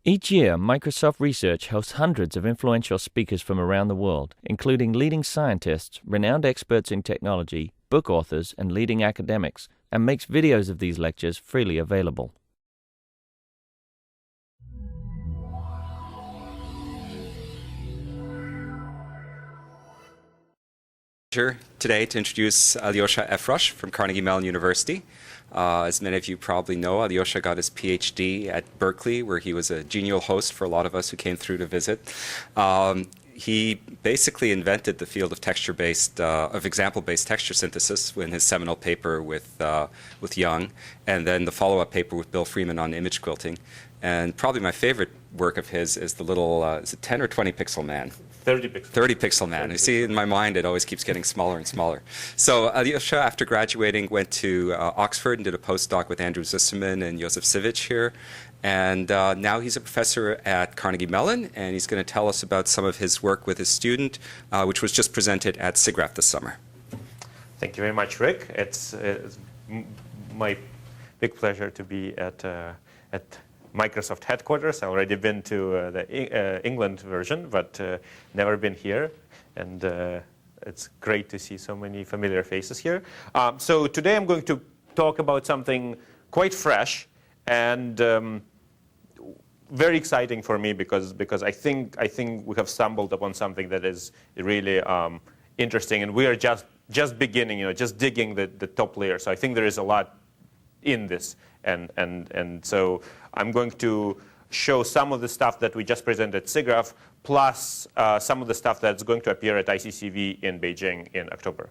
Each year, Microsoft Research hosts hundreds of influential speakers from around the world, including leading scientists, renowned experts in technology, book authors, and leading academics, and makes videos of these lectures freely available. Today to introduce Alyosha Efrosh from Carnegie Mellon University. As many of you probably know, Alyosha got his PhD at Berkeley, where he was a genial host for a lot of us who came through to visit. He basically invented the field of texture-based, of example-based texture synthesis in his seminal paper with Young, and then the follow-up paper with Bill Freeman on image quilting. And probably my favorite work of his is the little, is it 10 or 20 pixel man? 30 pixel. 30 pixel man. You see, in my mind, it always keeps getting smaller and smaller. So Alyosha, after graduating, went to Oxford and did a postdoc with Andrew Zusserman and Josef Sivic here. And now he's a professor at Carnegie Mellon, and he's going to tell us about some of his work with his student, which was just presented at Siggraph this summer. Thank you very much, Rick. It's my big pleasure to be at Microsoft headquarters. I've already been to the England version, but never been here. And it's great to see so many familiar faces here. So today I'm going to talk about something quite fresh and very exciting for me because I think we have stumbled upon something that is really interesting, and we are just beginning, just digging the top layer. So I think there is a lot in this, and so I'm going to show some of the stuff that we just presented at Siggraph, plus some of the stuff that's going to appear at ICCV in Beijing in October.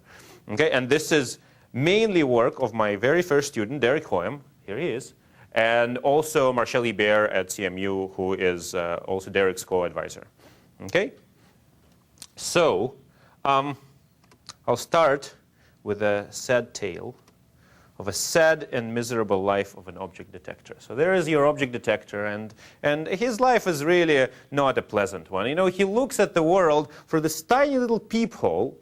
Okay, and this is mainly work of my very first student, Derek Hoyam. Here he is. And also Marshall Bear at CMU, who is also Derek's co-advisor. Okay? So I'll start with a sad tale of a sad and miserable life of an object detector. So there is your object detector, and his life is really not a pleasant one. He looks at the world through this tiny little peephole,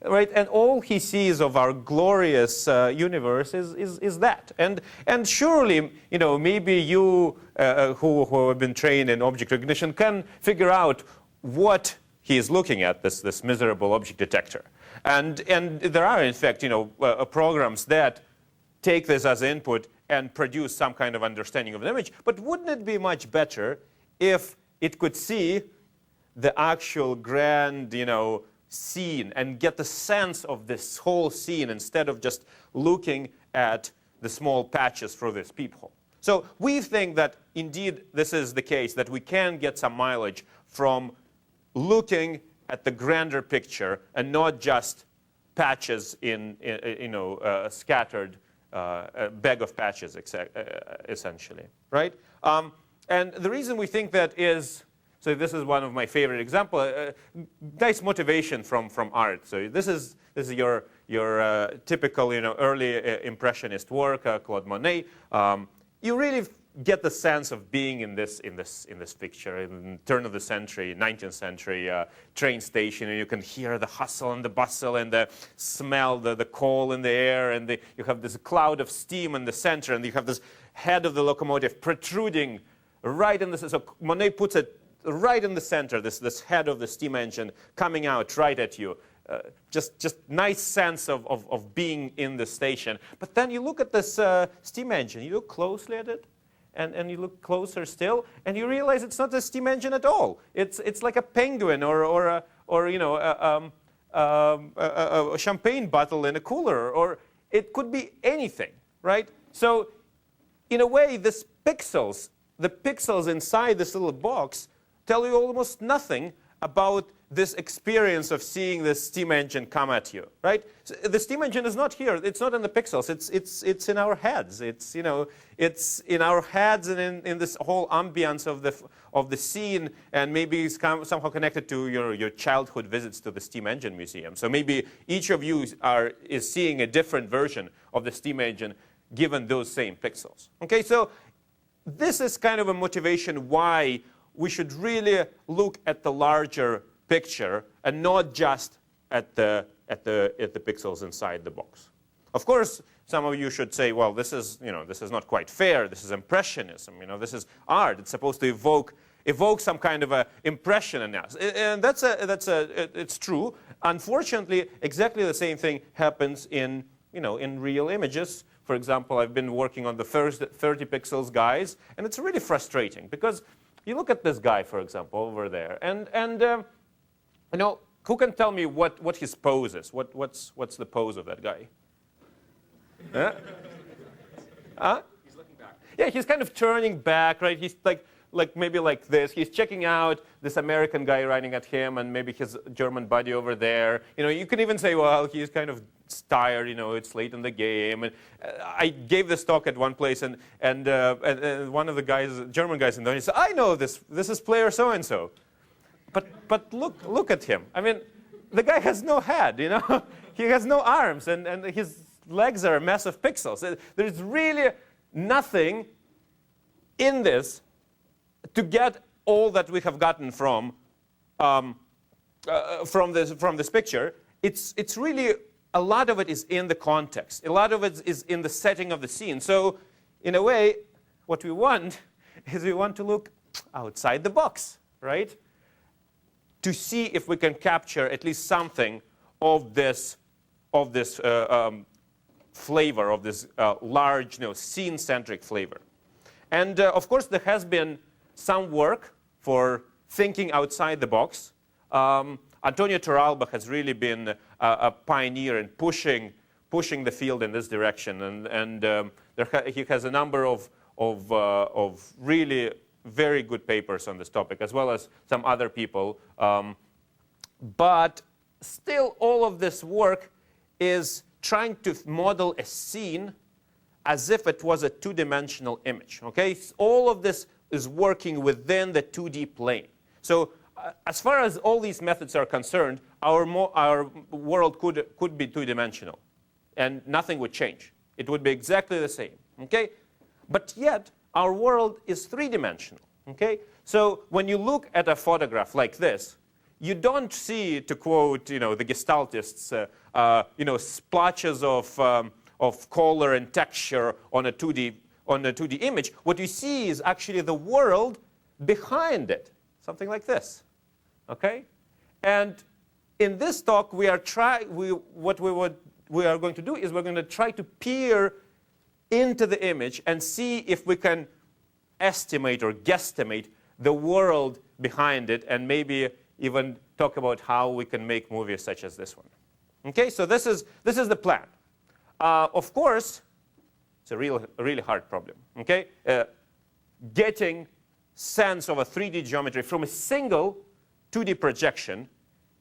right? And all he sees of our glorious universe is that. And surely, maybe you who have been trained in object recognition can figure out what he is looking at, this miserable object detector. And there are, in fact, programs that take this as input and produce some kind of understanding of the image. But wouldn't it be much better if it could see the actual grand, scene and get the sense of this whole scene instead of just looking at the small patches through this peephole? So we think that indeed this is the case, that we can get some mileage from looking at the grander picture and not just patches in scattered a bag of patches, essentially, right? And the reason we think that is, so this is one of my favorite examples, nice motivation from art. So this is your typical, early impressionist work, Claude Monet. You really get the sense of being in this picture in turn of the century, 19th century train station, and you can hear the hustle and the bustle and the smell, the coal in the air, and you have this cloud of steam in the center, and you have this head of the locomotive protruding right in the center. So Monet puts it right in the center, this head of the steam engine coming out right at you. Just nice sense of being in the station. But then you look at this steam engine, you look closely at it, and you look closer still, and you realize it's not a steam engine at all. It's like a penguin or a champagne bottle in a cooler, or it could be anything, right? So in a way, the pixels inside this little box tell you almost nothing about this experience of seeing this steam engine come at you, right? So the steam engine is not here. It's not in the pixels. It's in our heads. It's in our heads and in this whole ambience of the scene, and maybe it's somehow connected to your childhood visits to the steam engine museum. So maybe each of you is seeing a different version of the steam engine given those same pixels. Okay, so this is kind of a motivation why we should really look at the larger picture and not just at the pixels inside the box. Of course, some of you should say, well, this is not quite fair. This is impressionism. This is art. It's supposed to evoke some kind of a impression in us. And it's true. Unfortunately, exactly the same thing happens in real images. For example, I've been working on the first 30 pixels guys, and it's really frustrating because you look at this guy, for example, over there, and who can tell me what his pose is? What's the pose of that guy? Huh? He's looking back. Yeah, he's kind of turning back, right? He's like maybe like this. He's checking out this American guy riding at him, and maybe his German buddy over there. You can even say, well, he's kind of tired. It's late in the game. And I gave this talk at one place, and one of the guys, German guys in there, he said, I know this. This is player so and so. But look at him. I mean, the guy has no head. He has no arms, and his legs are a mess of pixels. There's really nothing in this to get all that we have gotten from this picture. It's really a lot of it is in the context. A lot of it is in the setting of the scene. So in a way, what we want is we want to look outside the box, right? To see if we can capture at least something of this flavor, of this large, scene-centric flavor. And of course, there has been some work for thinking outside the box. Antonietta Alba has really been a pioneer in pushing the field in this direction, and he has a number of really very good papers on this topic, as well as some other people. But still, all of this work is trying to model a scene as if it was a two-dimensional image. Okay, all of this is working within the 2D plane. So as far as all these methods are concerned, our world could be two-dimensional, and nothing would change. It would be exactly the same. Okay, but yet our world is three-dimensional. Okay, so when you look at a photograph like this, you don't see, to quote the Gestaltists, splotches of color and texture on a 2D image. What you see is actually the world behind it, something like this. Okay, and in this talk, we are going to do is we're going to try to peer into the image and see if we can estimate or guesstimate the world behind it, and maybe even talk about how we can make movies such as this one. Okay, so this is the plan. Of course, it's a really hard problem. Okay, getting sense of a 3D geometry from a single 2D projection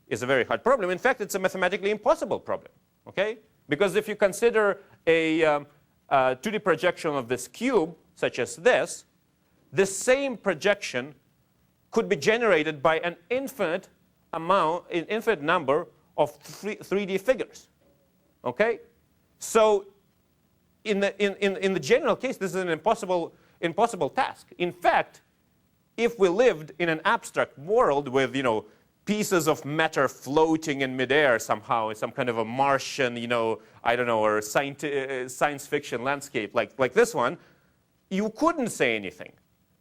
is a very hard problem. In fact, it's a mathematically impossible problem. Okay, because if you consider a 2D projection of this cube, such as this same projection could be generated by an infinite number of 3D figures. Okay, so in the general case, this is an impossible task. In fact, if we lived in an abstract world with pieces of matter floating in midair somehow, in some kind of a Martian, I don't know, or science fiction landscape like this one, you couldn't say anything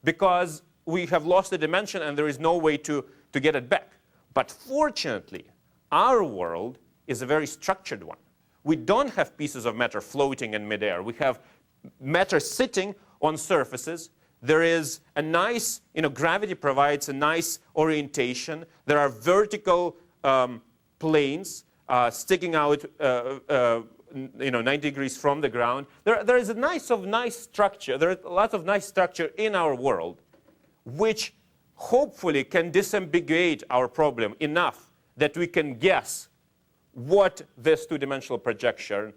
because we have lost the dimension and there is no way to get it back. But fortunately, our world is a very structured one. We don't have pieces of matter floating in midair. We have matter sitting on surfaces. There is a nice, gravity provides a nice orientation. There are vertical planes sticking out 90 degrees from the ground. There is a nice structure. There is a lot of nice structure in our world, which hopefully can disambiguate our problem enough that we can guess what this two-dimensional projection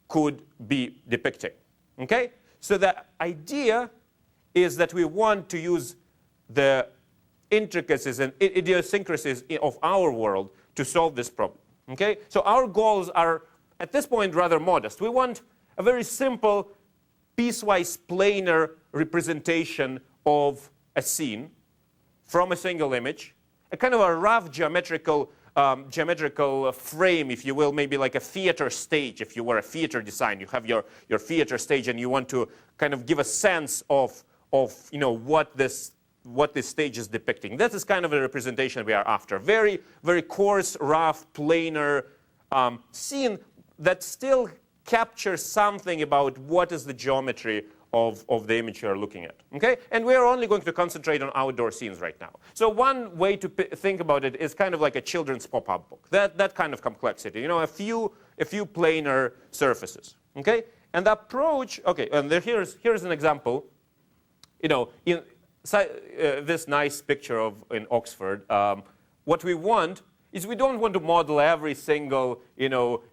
could be depicting. Okay? So the idea is that we want to use the intricacies and idiosyncrasies of our world to solve this problem. Okay? So our goals are, at this point, rather modest. We want a very simple, piecewise planar representation of a scene from a single image, a kind of a rough geometrical geometrical frame, if you will, maybe like a theater stage. If you were a theater design, you have your theater stage, and you want to kind of give a sense of what this stage is depicting. That is kind of a representation we are after. Very, very coarse, rough, planar scene that still captures something about what is the geometry of the image you are looking at. Okay? And we are only going to concentrate on outdoor scenes right now. So one way to think about it is kind of like a children's pop-up book. That kind of complexity. A few planar surfaces. Okay? And the approach. Okay. And here's an example. In this nice picture in Oxford. What we want is we don't want to model every single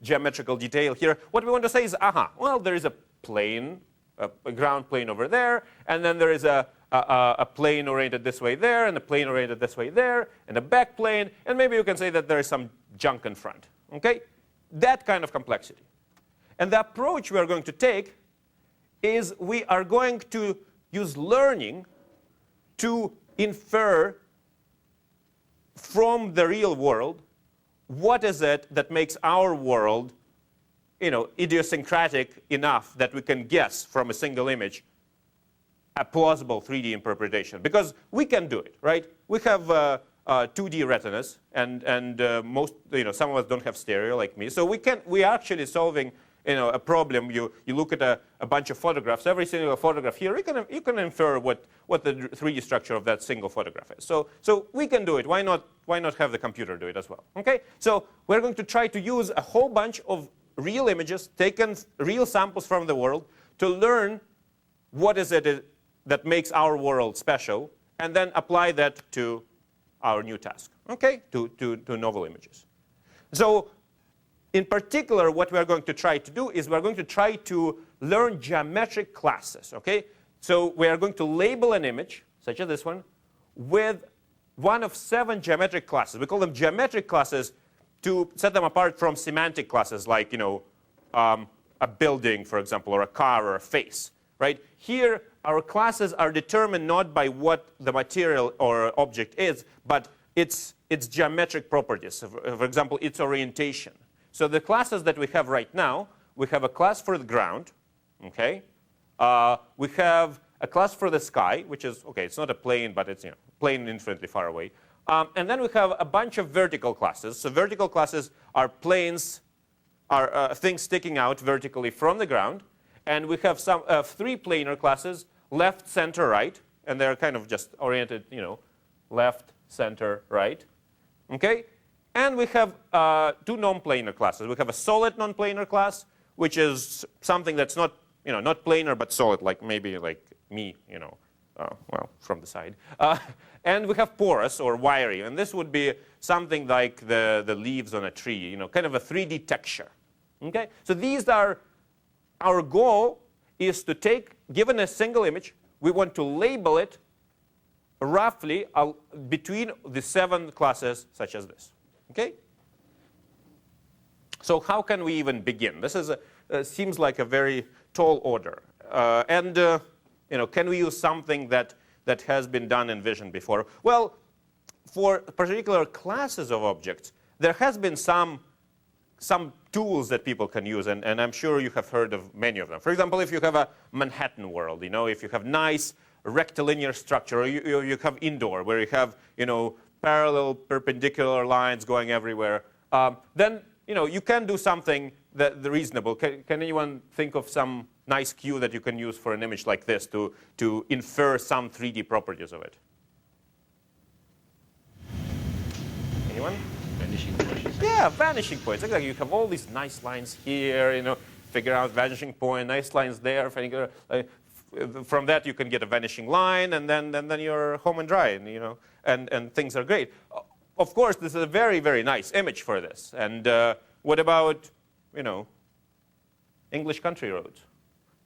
geometrical detail here. What we want to say is, well, there is a plane, a ground plane over there, and then there is a plane oriented this way there, and a plane oriented this way there, and a back plane, and maybe you can say that there is some junk in front. Okay? That kind of complexity. And the approach we are going to take is we are going to use learning to infer from the real world what is it that makes our world idiosyncratic enough that we can guess from a single image a plausible 3D interpretation. Because we can do it, right? We have 2D retinas, and most, some of us don't have stereo like me. So we are actually solving a problem. You look at a bunch of photographs. Every single photograph here, you can infer what the 3D structure of that single photograph is. So we can do it. Why not have the computer do it as well? Okay. So we're going to try to use a whole bunch of real images, taken real samples from the world, to learn what is it that makes our world special, and then apply that to our new task. Okay. To novel images. So in particular, what we are going to try to do is we are going to try to learn geometric classes. Okay? So we are going to label an image, such as this one, with one of 7 geometric classes. We call them geometric classes to set them apart from semantic classes like a building, for example, or a car or a face. Right? Here, our classes are determined not by what the material or object is, but its geometric properties. For example, its orientation. So the classes that we have right now, we have a class for the ground, okay? We have a class for the sky, which is, okay, it's not a plane, but it's plane infinitely far away. And then we have a bunch of vertical classes. So vertical classes are planes, are things sticking out vertically from the ground. And we have some 3 planar classes, left, center, right. And they're kind of just oriented, left, center, right. Okay? And we have 2 non-planar classes. We have a solid non-planar class, which is something that's not, not planar but solid, like maybe like me, well, from the side. And we have porous or wiry, and this would be something like the leaves on a tree, kind of a 3D texture. Okay, so these are our goal is to take, given a single image, we want to label it roughly between the 7 classes, such as this. Okay? So how can we even begin? This is seems like a very tall order. Can we use something that has been done in Vision before? Well, for particular classes of objects, there has been some tools that people can use, and I'm sure you have heard of many of them. For example, if you have a Manhattan world, if you have nice rectilinear structure, or you have indoor, where you have, parallel, perpendicular lines going everywhere, then you can do something that reasonable. Can anyone think of some nice cue that you can use for an image like this to infer some 3D properties of it? Anyone? Vanishing points. Yeah, vanishing points. Exactly. You have all these nice lines here. Figure out vanishing point. Nice lines there. From that you can get a vanishing line, and then you're home and dry, and things are great. Of course, this is a very, very nice image for this. And what about, English country roads?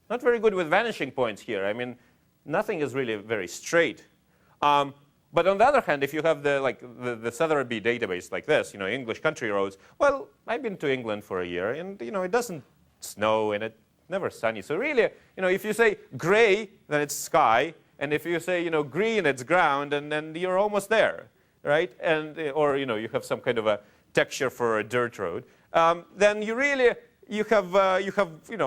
Not very good with vanishing points here. I mean, nothing is really very straight. But on the other hand, if you have the Sotheby's database like this, English country roads, well, I've been to England for a year, and it doesn't snow, and it's never sunny. So really, if you say gray, then it's sky, and if you say green, it's ground, and then you're almost there, right? And or you have some kind of a texture for a dirt road, then you have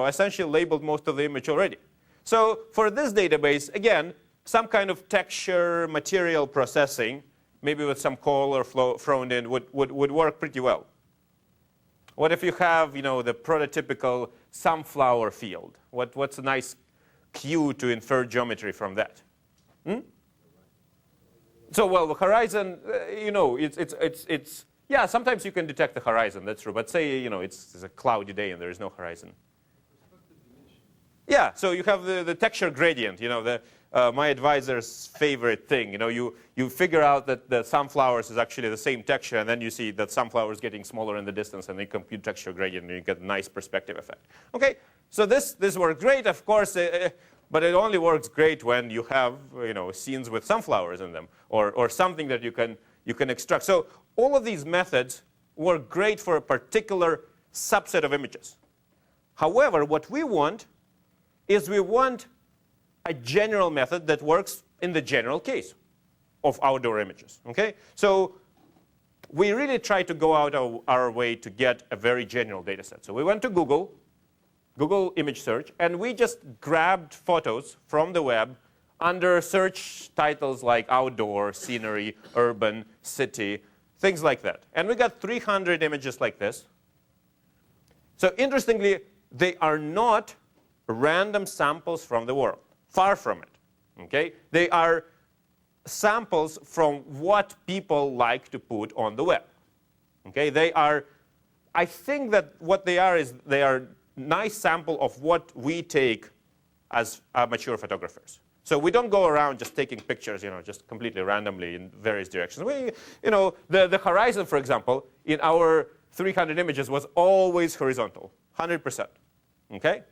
essentially labeled most of the image already. So for this database, again, some kind of texture material processing, maybe with some color flow thrown in, would work pretty well. What if you have, the prototypical sunflower field? What's a nice cue to infer geometry from that? So, well, the horizon, yeah, sometimes you can detect the horizon, that's true. But say, it's a cloudy day and there is no horizon. Yeah, so you have the texture gradient, my advisor's favorite thing. You figure out that the sunflowers is actually the same texture, and then you see that sunflowers getting smaller in the distance, and they compute texture gradient, and you get a nice perspective effect. Okay, so this works great, of course, but it only works great when you have scenes with sunflowers in them, or something that you can extract. So all of these methods work great for a particular subset of images. However, what we want is we want a general method that works in the general case of outdoor images. Okay? So we really try to go out our way to get a very general data set. So we went to Google image search, and we just grabbed photos from the web under search titles like outdoor, scenery, urban, city, things like that. And we got 300 images like this. So interestingly, they are not random samples from the world. Far from it. Okay? They are samples from what people like to put on the web. Okay? I think that what they are is they are nice sample of what we take as mature photographers. So we don't go around just taking pictures, just completely randomly in various directions. The horizon, for example, in our 300 images was always horizontal, 100%. Okay?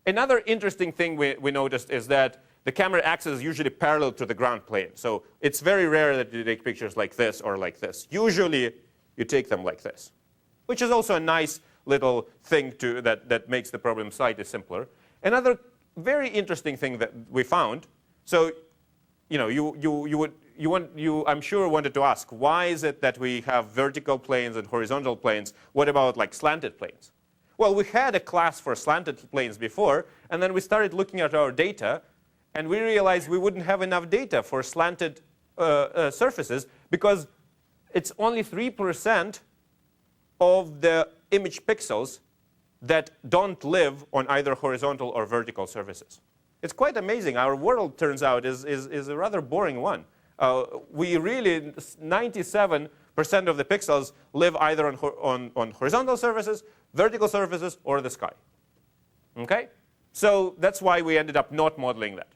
Another interesting thing we noticed is that the camera axis is usually parallel to the ground plane. So it's very rare that you take pictures like this or like this. Usually, you take them like this, which is also a nice little thing that makes the problem slightly simpler. Another very interesting thing that we found, so you I'm sure wanted to ask, why is it that we have vertical planes and horizontal planes? What about like slanted planes? Well, we had a class for slanted planes before, and then we started looking at our data, and we realized we wouldn't have enough data for slanted surfaces because it's only 3% of the image pixels that don't live on either horizontal or vertical surfaces. It's quite amazing. Our world, turns out, is a rather boring one. We really, 97% of the pixels live either on horizontal surfaces, vertical surfaces, or the sky. Okay? So that's why we ended up not modeling that.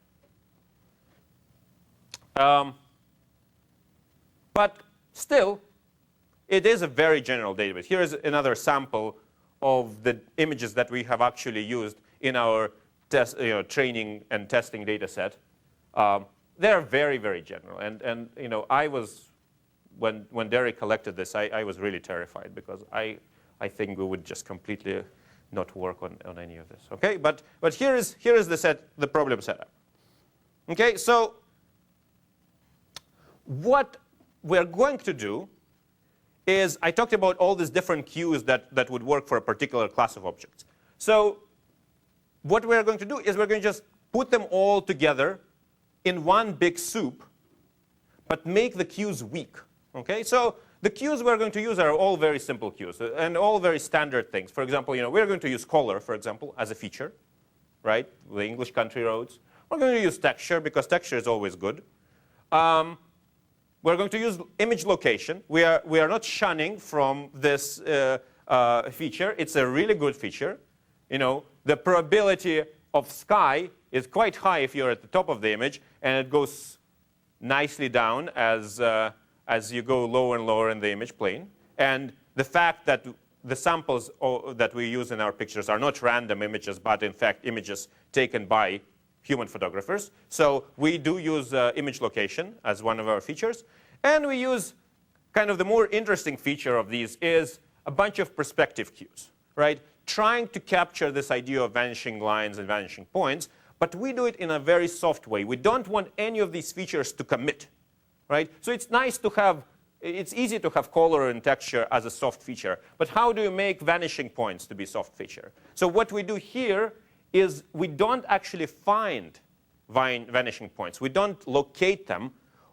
But still, it is a very general database. Here is another sample of the images that we have actually used in our training and testing data set. They're very, very general. And I was, when Derek collected this, I was really terrified because I think we would just completely not work on any of this. Okay, but here is the problem setup. Okay, so what we're going to do is I talked about all these different cues that would work for a particular class of objects. So what we're going to do is we're going to just put them all together in one big soup, but make the cues weak. Okay, so the cues we're going to use are all very simple cues and all very standard things. For example, we're going to use color, for example, as a feature, right? The English country roads. We're going to use texture because texture is always good. We're going to use image location. We are not shunning from this feature. It's a really good feature. The probability of sky is quite high if you're at the top of the image, and it goes nicely down as you go lower and lower in the image plane. And the fact that the samples that we use in our pictures are not random images, but in fact images taken by human photographers. So we do use image location as one of our features. And we use kind of the more interesting feature of these is a bunch of perspective cues, right? Trying to capture this idea of vanishing lines and vanishing points, but we do it in a very soft way. We don't want any of these features to commit, right? So it's nice to have it's easy to have color and texture as a soft feature. But how do you make vanishing points to be soft feature? So what we do here is we don't actually find vanishing points. We don't locate them.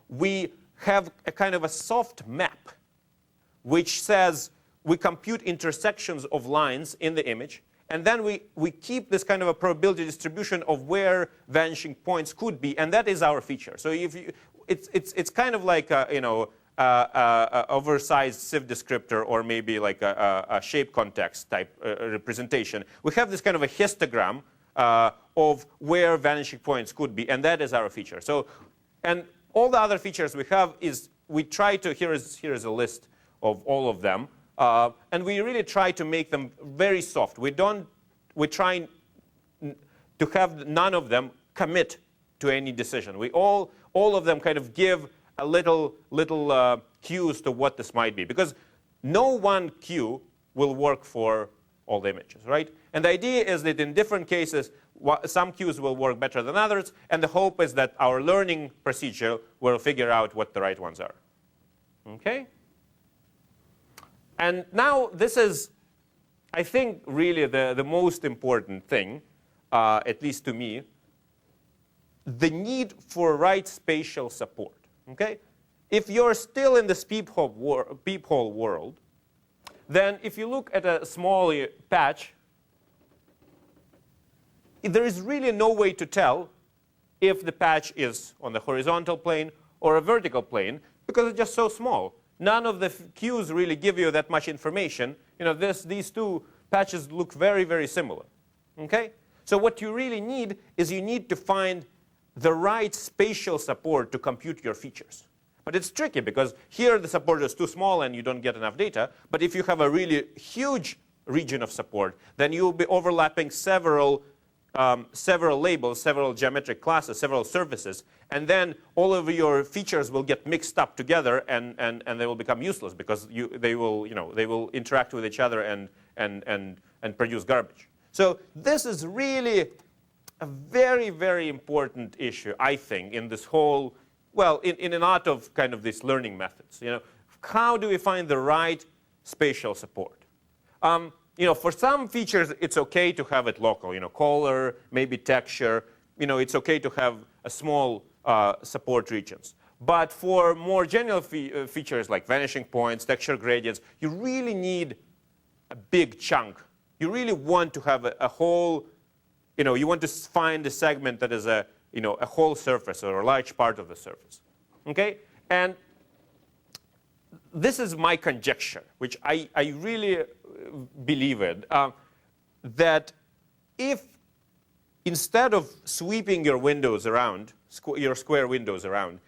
We have a kind of a soft map, which says we compute intersections of lines in the image. And then we keep this kind of a probability distribution of where vanishing points could be. And that is our feature. So if you, it's kind of like a oversized sieve descriptor, or maybe like a shape context type representation. We have this kind of a histogram of where vanishing points could be, and that is our feature. So, and all the other features we have is we try to, here is a list of all of them, and we really try to make them very soft. We try to have none of them commit to any decision. We all of them kind of give a little cues to what this might be, because no one cue will work for all the images, right? And the idea is that in different cases, some cues will work better than others, and the hope is that our learning procedure will figure out what the right ones are. Okay? And now this is, I think, really the most important thing, at least to me, the need for right spatial support. Okay? If you're still in this peephole world, then if you look at a small patch, there is really no way to tell if the patch is on the horizontal plane or a vertical plane, because it's just so small. None of the cues really give you that much information. You know, these two patches look very, very similar. Okay? So what you really need is you need to find the right spatial support to compute your features. But it's tricky, because here the support is too small and you don't get enough data. But if you have a really huge region of support, then you'll be overlapping several labels, several geometric classes, several surfaces. And then all of your features will get mixed up together, and they will become useless, because they will interact with each other and produce garbage. So this is really a very, very important issue, I think, in this whole, well, in an art of kind of these learning methods. You know, how do we find the right spatial support? You know, for some features, it's OK to have it local. You know, color, maybe texture. You know, it's OK to have a small support regions. But for more general features like vanishing points, texture gradients, you really need a big chunk. You really want to have a whole, you know, you want to find a segment that is a whole surface or a large part of the surface. Okay? And this is my conjecture, which I really believe in, that if instead of sweeping your windows around, your square windows around,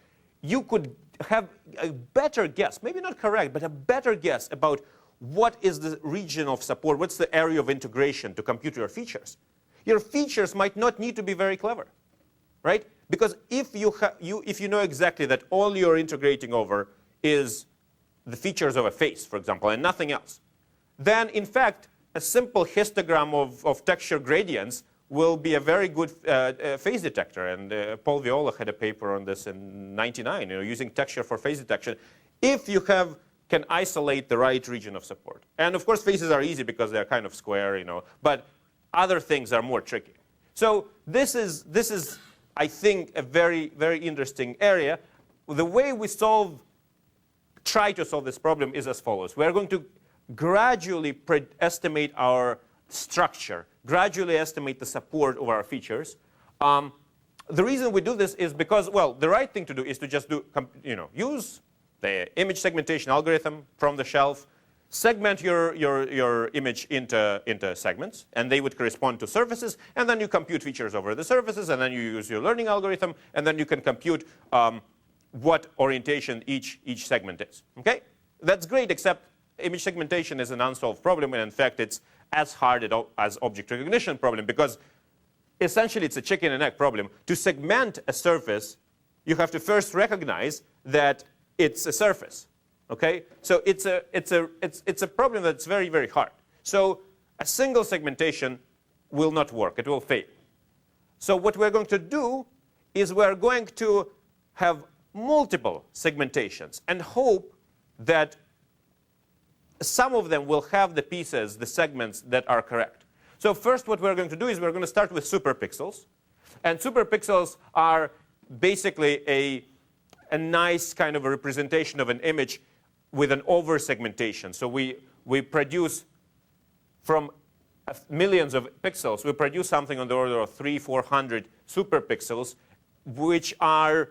you could have a better guess, maybe not correct, but a better guess about what is the region of support, what's the area of integration to compute your features. Your features might not need to be very clever, right? Because if you know exactly that all you're integrating over is the features of a face, for example, and nothing else, then in fact a simple histogram of texture gradients will be a very good face detector. And Paul Viola had a paper on this in '99, using texture for face detection, if you can isolate the right region of support. And of course, faces are easy because they're kind of square, but other things are more tricky. So this is, I think, a very, very interesting area. The way we try to solve this problem is as follows. We're going to gradually estimate our structure, gradually estimate the support of our features. The reason we do this is because, well, the right thing to do is to just use the image segmentation algorithm from the shelf, segment your image into segments, and they would correspond to surfaces, and then you compute features over the surfaces, and then you use your learning algorithm, and then you can compute what orientation each segment is. Okay? That's great, except image segmentation is an unsolved problem, and in fact, it's as hard as object recognition problem, because essentially it's a chicken and egg problem. To segment a surface, you have to first recognize that it's a surface. Okay? So it's a problem that's very, very hard. So a single segmentation will not work. It will fail. So what we're going to do is we're going to have multiple segmentations and hope that some of them will have the pieces, the segments that are correct. So first what we're going to do is we're going to start with superpixels. And superpixels are basically a nice kind of a representation of an image with an over-segmentation. So we produce from millions of pixels, we produce something on the order of 300-400 superpixels, which are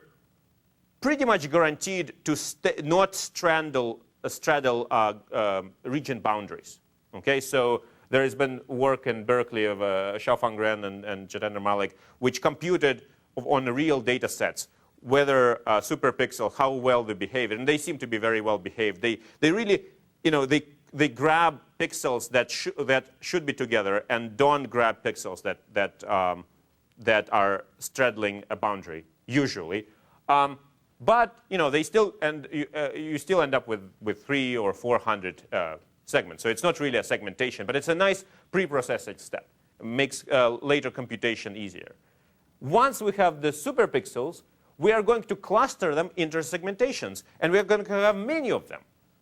pretty much guaranteed to not straddle region boundaries. Okay, so there has been work in Berkeley of Xiaofang Ren and Jitendra Malik, which computed on real data sets whether superpixel, how well they behave, and they seem to be very well behaved. They really, they grab pixels that should be together and don't grab pixels that are straddling a boundary usually. But they still, and you still end up with 300 or 400 segments. So it's not really a segmentation, but it's a nice pre-processing step. It makes later computation easier. Once we have the superpixels, we are going to cluster them into segmentations, and we are going to have many of them,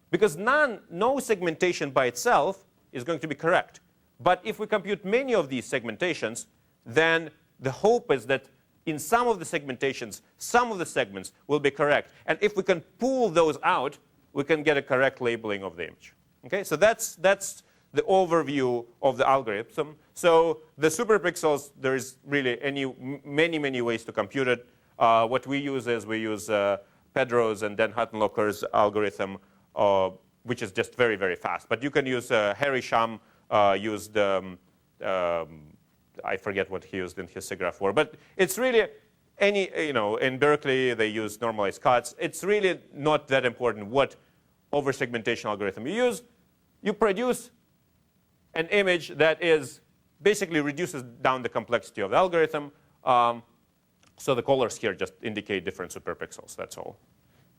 because no segmentation by itself is going to be correct. But if we compute many of these segmentations, then the hope is that in some of the segmentations, some of the segments will be correct. And if we can pull those out, we can get a correct labeling of the image. Okay, so that's the overview of the algorithm. So the superpixels, there is really many ways to compute it. What we use is we use Pedro's and Dan Huttenlocher's algorithm, which is just very fast. But you can use Harry Shum used I forget what he used in his Siggraph for, but it's really in Berkeley they use normalized cuts. It's really not that important what over-segmentation algorithm you use. You produce an image that basically reduces down the complexity of the algorithm. So the colors here just indicate different superpixels, that's all.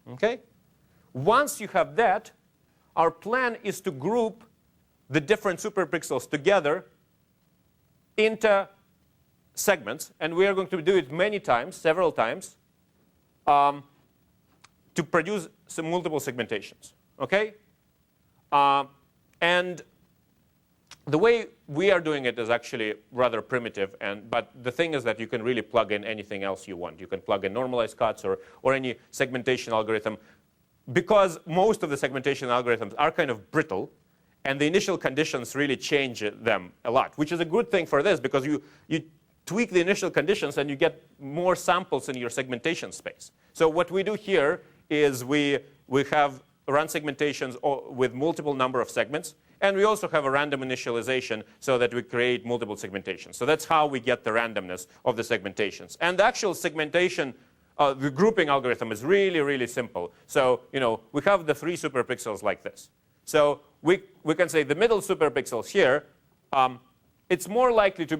Okay? Once you have that, our plan is to group the different superpixels together into segments, and we are going to do it many times, several times, to produce some multiple segmentations. Okay? And the way we are doing it is actually rather primitive, but the thing is that you can really plug in anything else you want. You can plug in normalized cuts or any segmentation algorithm, because most of the segmentation algorithms are kind of brittle, and the initial conditions really change them a lot, which is a good thing for this, because you tweak the initial conditions and you get more samples in your segmentation space. So what we do here is we have run segmentations with multiple number of segments, and we also have a random initialization so that we create multiple segmentations. So that's how we get the randomness of the segmentations. And the actual segmentation, the grouping algorithm is really simple. So we have the 3 superpixels like this. So we can say the middle superpixels here, it's more likely to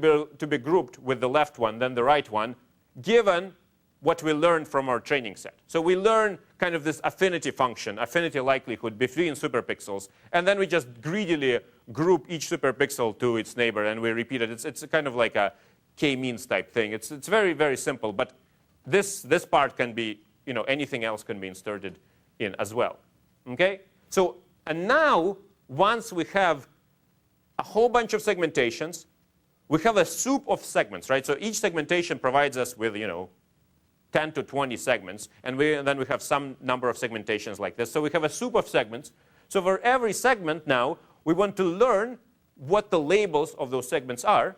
be grouped with the left one than the right one, given what we learned from our training set. So we learn kind of this affinity function, affinity likelihood between superpixels, and then we just greedily group each superpixel to its neighbor, and we repeat it. It's kind of like a k-means type thing. It's very simple, but this part can be, anything else can be inserted in as well. Okay? So, and now, once we have a whole bunch of segmentations, we have a soup of segments, right? So each segmentation provides us with, 10 to 20 segments, and then we have some number of segmentations like this. So we have a soup of segments. So for every segment now, we want to learn what the labels of those segments are.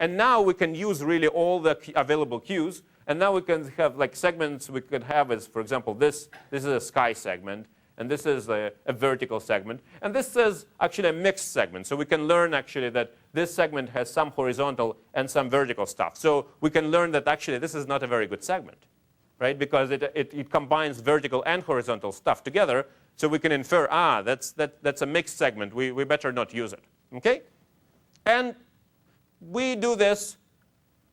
And now we can use really all the available cues. And now we can have like segments we could have as, for example, this is a sky segment, and this is a vertical segment. And this is actually a mixed segment. So we can learn actually that this segment has some horizontal and some vertical stuff. So we can learn that actually this is not a very good segment, right? Because it combines vertical and horizontal stuff together. So we can infer, that's a mixed segment. We better not use it, okay? And we do this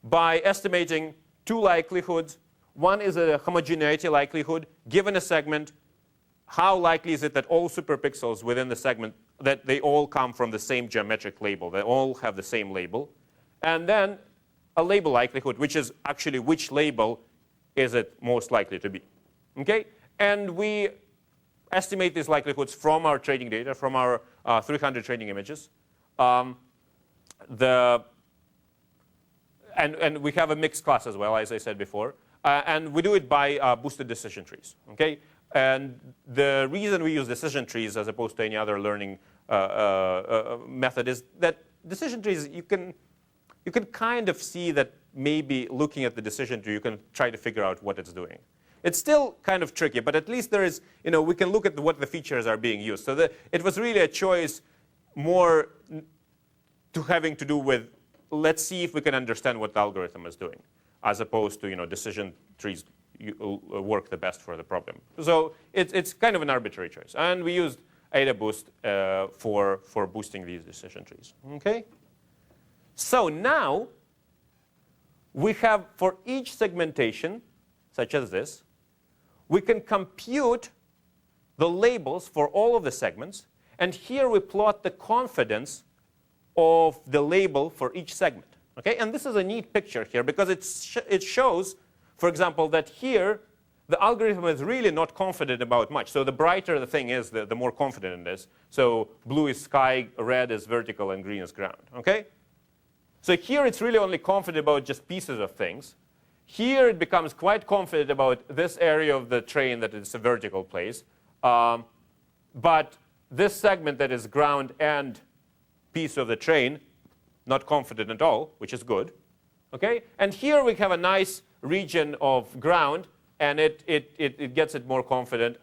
by estimating 2 likelihoods. One is a homogeneity likelihood. Given a segment, how likely is it that all superpixels within the segment, that they all come from the same geometric label, they all have the same label? And then a label likelihood, which is actually which label is it most likely to be. Okay? And we estimate these likelihoods from our training data, from our 300 training images. And we have a mixed class as well, as I said before. And we do it by boosted decision trees. Okay? And the reason we use decision trees as opposed to any other learning method is that decision trees, you can kind of see that maybe looking at the decision tree, you can try to figure out what it's doing. It's still kind of tricky, but at least there is, we can look at what the features are being used. So it was really a choice more to having to do with, let's see if we can understand what the algorithm is doing, as opposed to, decision trees work the best for the problem. So it's kind of an arbitrary choice. And we used AdaBoost for boosting these decision trees. Okay? So now we have, for each segmentation, such as this, we can compute the labels for all of the segments. And here we plot the confidence of the label for each segment. Okay? And this is a neat picture here because it shows, for example, that here the algorithm is really not confident about much. So the brighter the thing is, the more confident it is. So blue is sky, red is vertical, and green is ground. Okay? So here it's really only confident about just pieces of things. Here it becomes quite confident about this area of the train that is a vertical place. But this segment that is ground and piece of the train, not confident at all, which is good. Okay? And here we have a nice region of ground, and it gets it more confident.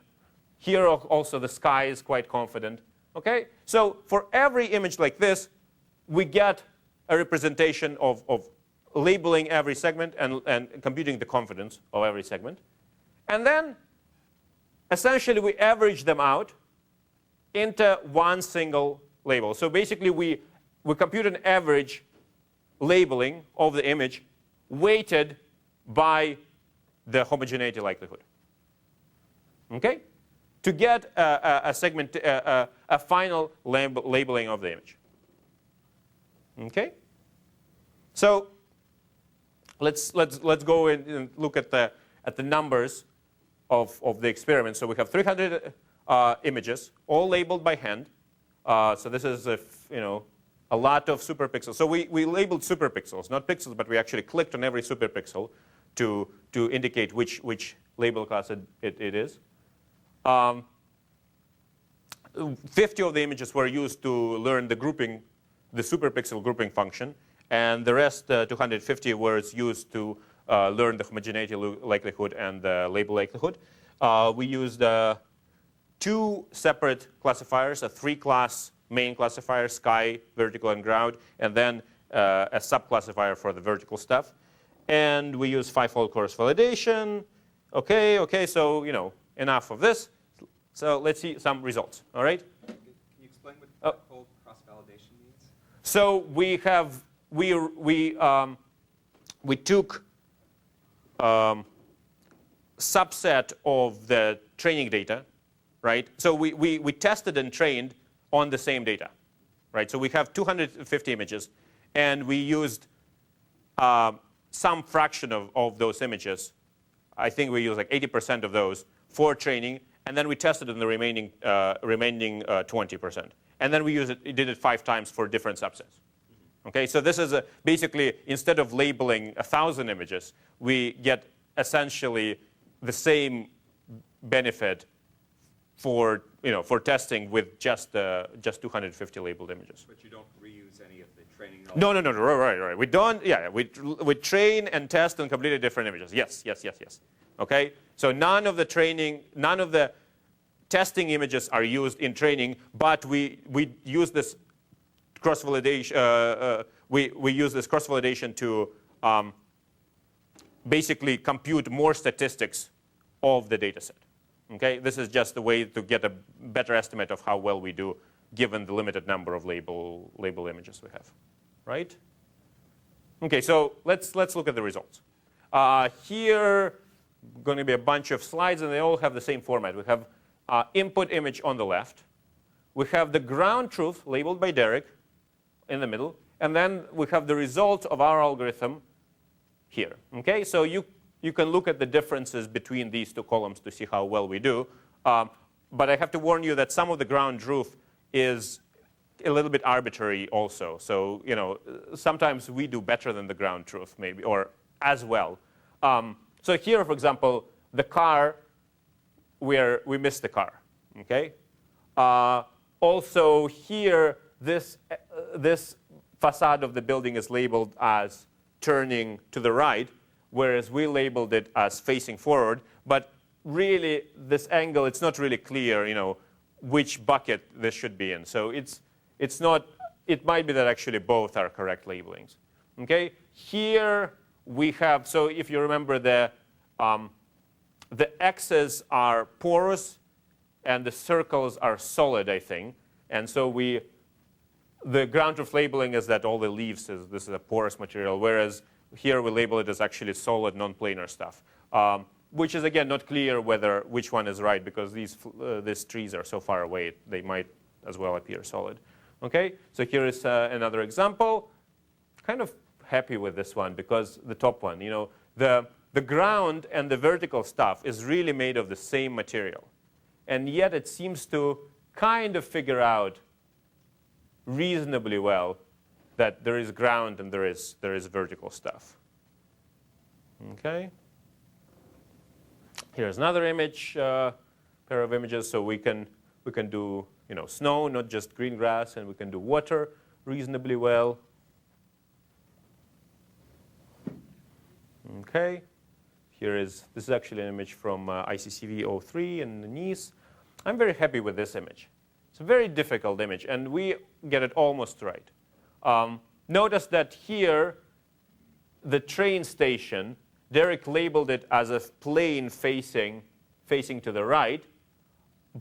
Here also the sky is quite confident. Okay? So for every image like this, we get a representation of labeling every segment and computing the confidence of every segment. And then essentially we average them out into one single label. So basically we compute an average labeling of the image weighted by the homogeneity likelihood. Okay? To get a final labeling of the image. Okay? So let's go in and look at the numbers of the experiment. So we have 300 images, all labeled by hand. So this is a lot of superpixels. So we labeled superpixels, not pixels, but we actually clicked on every superpixel to indicate which label class it is. 50 of the images were used to learn the grouping, the superpixel grouping function, and the rest, 250, were used to learn the homogeneity likelihood and the label likelihood. We used 2 separate classifiers, a 3-class main classifier, sky, vertical, and ground, and then a subclassifier for the vertical stuff. And we use 5-fold cross validation. Okay, so enough of this. So let's see some results. All right. Can you explain what 5-fold cross validation means? So we took subset of the training data, right? So we tested and trained on the same data, right? So we have 250 images, and we used some fraction of those images. I think we used like 80% of those for training, and then we tested in the remaining 20%. And then we did it 5 times for different subsets. Okay, so this is basically, instead of labeling 1,000 images, we get essentially the same benefit for testing with just 250 labeled images. But you don't reuse any of the training. No. Right. We don't. Yeah, we train and test on completely different images. Yes. Okay, so none of the testing images are used in training, but we use this cross validation. We use this cross validation to basically compute more statistics of the data set. Okay, this is just a way to get a better estimate of how well we do given the limited number of label images we have, right? Okay, so let's look at the results. Here, going to be a bunch of slides, and they all have the same format. We have input image on the left. We have the ground truth labeled by Derek in the middle, and then we have the result of our algorithm here. Okay, so you can look at the differences between these 2 columns to see how well we do. but I have to warn you that some of the ground truth is a little bit arbitrary also. So, sometimes we do better than the ground truth, maybe, or as well. So here, for example, the car, we missed the car. Okay. Also here, this facade of the building is labeled as turning to the right, whereas we labeled it as facing forward. But really, this angle, it's not really clear, which bucket this should be in. So it's not. It might be that actually both are correct labelings. Okay. Here we have. So if you remember, the X's are porous, and the circles are solid, I think. And so the ground truth labeling is that all the leaves this is a porous material, whereas here we label it as actually solid, non-planar stuff, which is again not clear which one is right because these trees are so far away they might as well appear solid. Okay, so here is another example. Kind of happy with this one because the top one, the ground and the vertical stuff is really made of the same material. And yet it seems to kind of figure out reasonably well that there is ground and there is vertical stuff. Okay. Here's another image, pair of images. So we can do snow, not just green grass, and we can do water reasonably well. Okay. This is actually an image from ICCV 03 in Nice. I'm very happy with this image. It's a very difficult image, and we get it almost right. Notice that here, the train station, Derek labeled it as a plane facing to the right.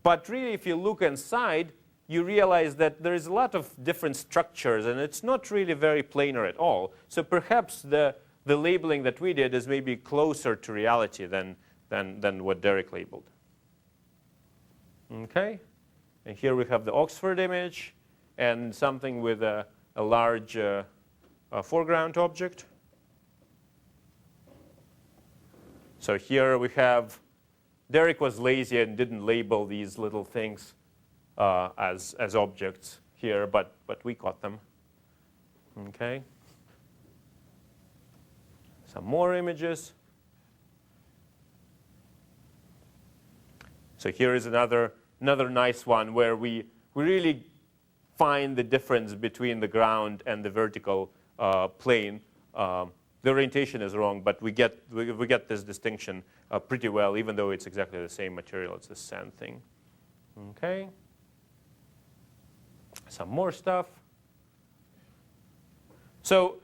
But really, if you look inside, you realize that there is a lot of different structures, and it's not really very planar at all. So perhaps the labeling that we did is maybe closer to reality than what Derek labeled. Okay, and here we have the Oxford image and something with a large foreground object. So here we have, Derek was lazy and didn't label these little things as objects here, but we caught them. Okay. Some more images. So here is another nice one where we really find the difference between the ground and the vertical plane. The orientation is wrong, but we get this distinction pretty well, even though it's exactly the same material. It's the sand thing. Okay. Some more stuff. So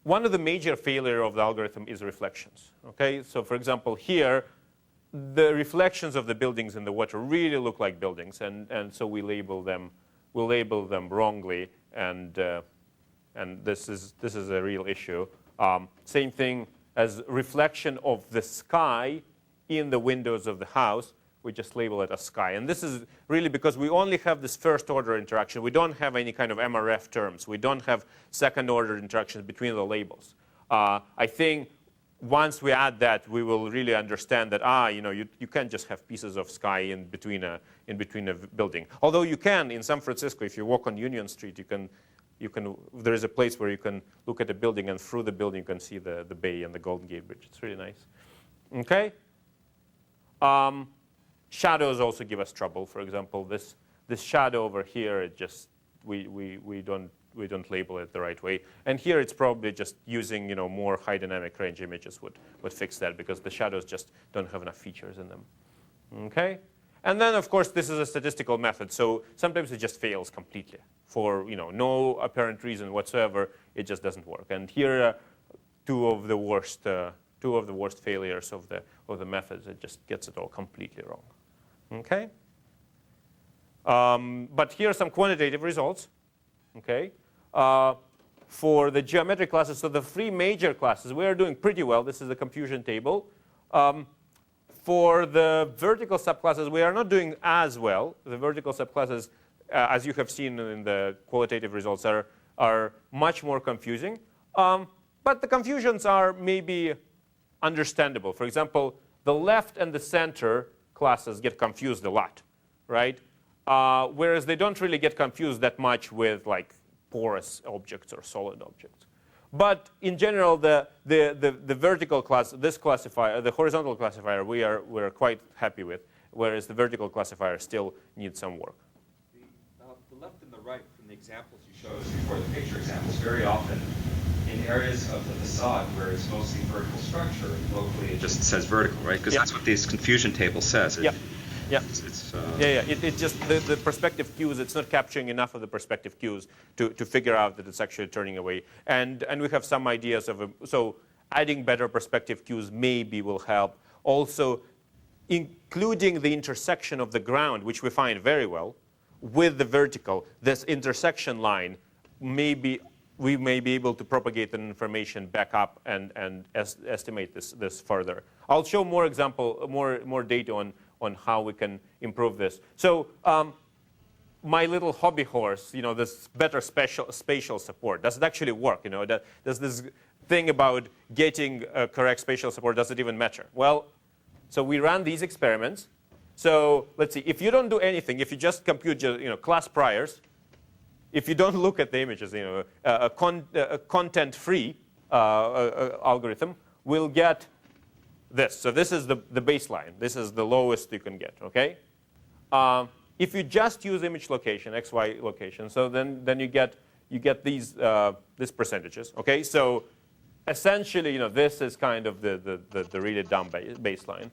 one of the major failures of the algorithm is reflections. Okay. So for example, here, the reflections of the buildings in the water really look like buildings, and so we label them wrongly, and this is a real issue. Same thing as reflection of the sky in the windows of the house. We just label it as sky, and this is really because we only have this first order interaction. We don't have any kind of MRF terms. We don't have second order interactions between the labels. I think once we add that, we will really understand that you can't just have pieces of sky in between a building. Although you can in San Francisco, if you walk on Union Street, there is a place where you can look at a building, and through the building you can see the bay and the Golden Gate Bridge. It's really nice. Okay. Shadows also give us trouble. For example, this shadow over here, it just we don't label it the right way. And here it's probably just using more high dynamic range images would fix that, because the shadows just don't have enough features in them. Okay? And then of course this is a statistical method, so sometimes it just fails completely for no apparent reason whatsoever. It just doesn't work. And here are two of the worst failures of the methods. It just gets it all completely wrong. Okay? But here are some quantitative results. Okay, for the geometric classes, so the three major classes, we are doing pretty well. This is the confusion table. For the vertical subclasses, we are not doing as well. The vertical subclasses, as you have seen in the qualitative results, are much more confusing. But the confusions are maybe understandable. For example, the left and the center classes get confused a lot. right? Whereas they don't really get confused that much with like porous objects or solid objects. But in general, the vertical class, this classifier, the horizontal classifier, we're quite happy with, whereas the vertical classifier still needs some work. The left and the right from the examples you showed us before, the picture examples, very often in areas of the facade where it's mostly vertical structure, locally it just says vertical, right? Because that's what this confusion table says. It just, the perspective cues, it's not capturing enough of the perspective cues to figure out that it's actually turning away. And we have some ideas of, so adding better perspective cues maybe will help. Also, including the intersection of the ground, which we find very well, with the vertical, this intersection line, maybe we may be able to propagate the information back up and estimate this further. I'll show more data on how we can improve this. So my little hobby horse, this better spatial support, does it actually work? Does this thing about getting correct spatial support, does it even matter? Well, so we ran these experiments. So let's see, if you don't do anything, if you just compute class priors, if you don't look at the images, a content-free algorithm will get this. So this is the baseline. This is the lowest you can get, okay? If you just use image location, XY location, so then you get these percentages, okay? So essentially, this is kind of the really dumb baseline.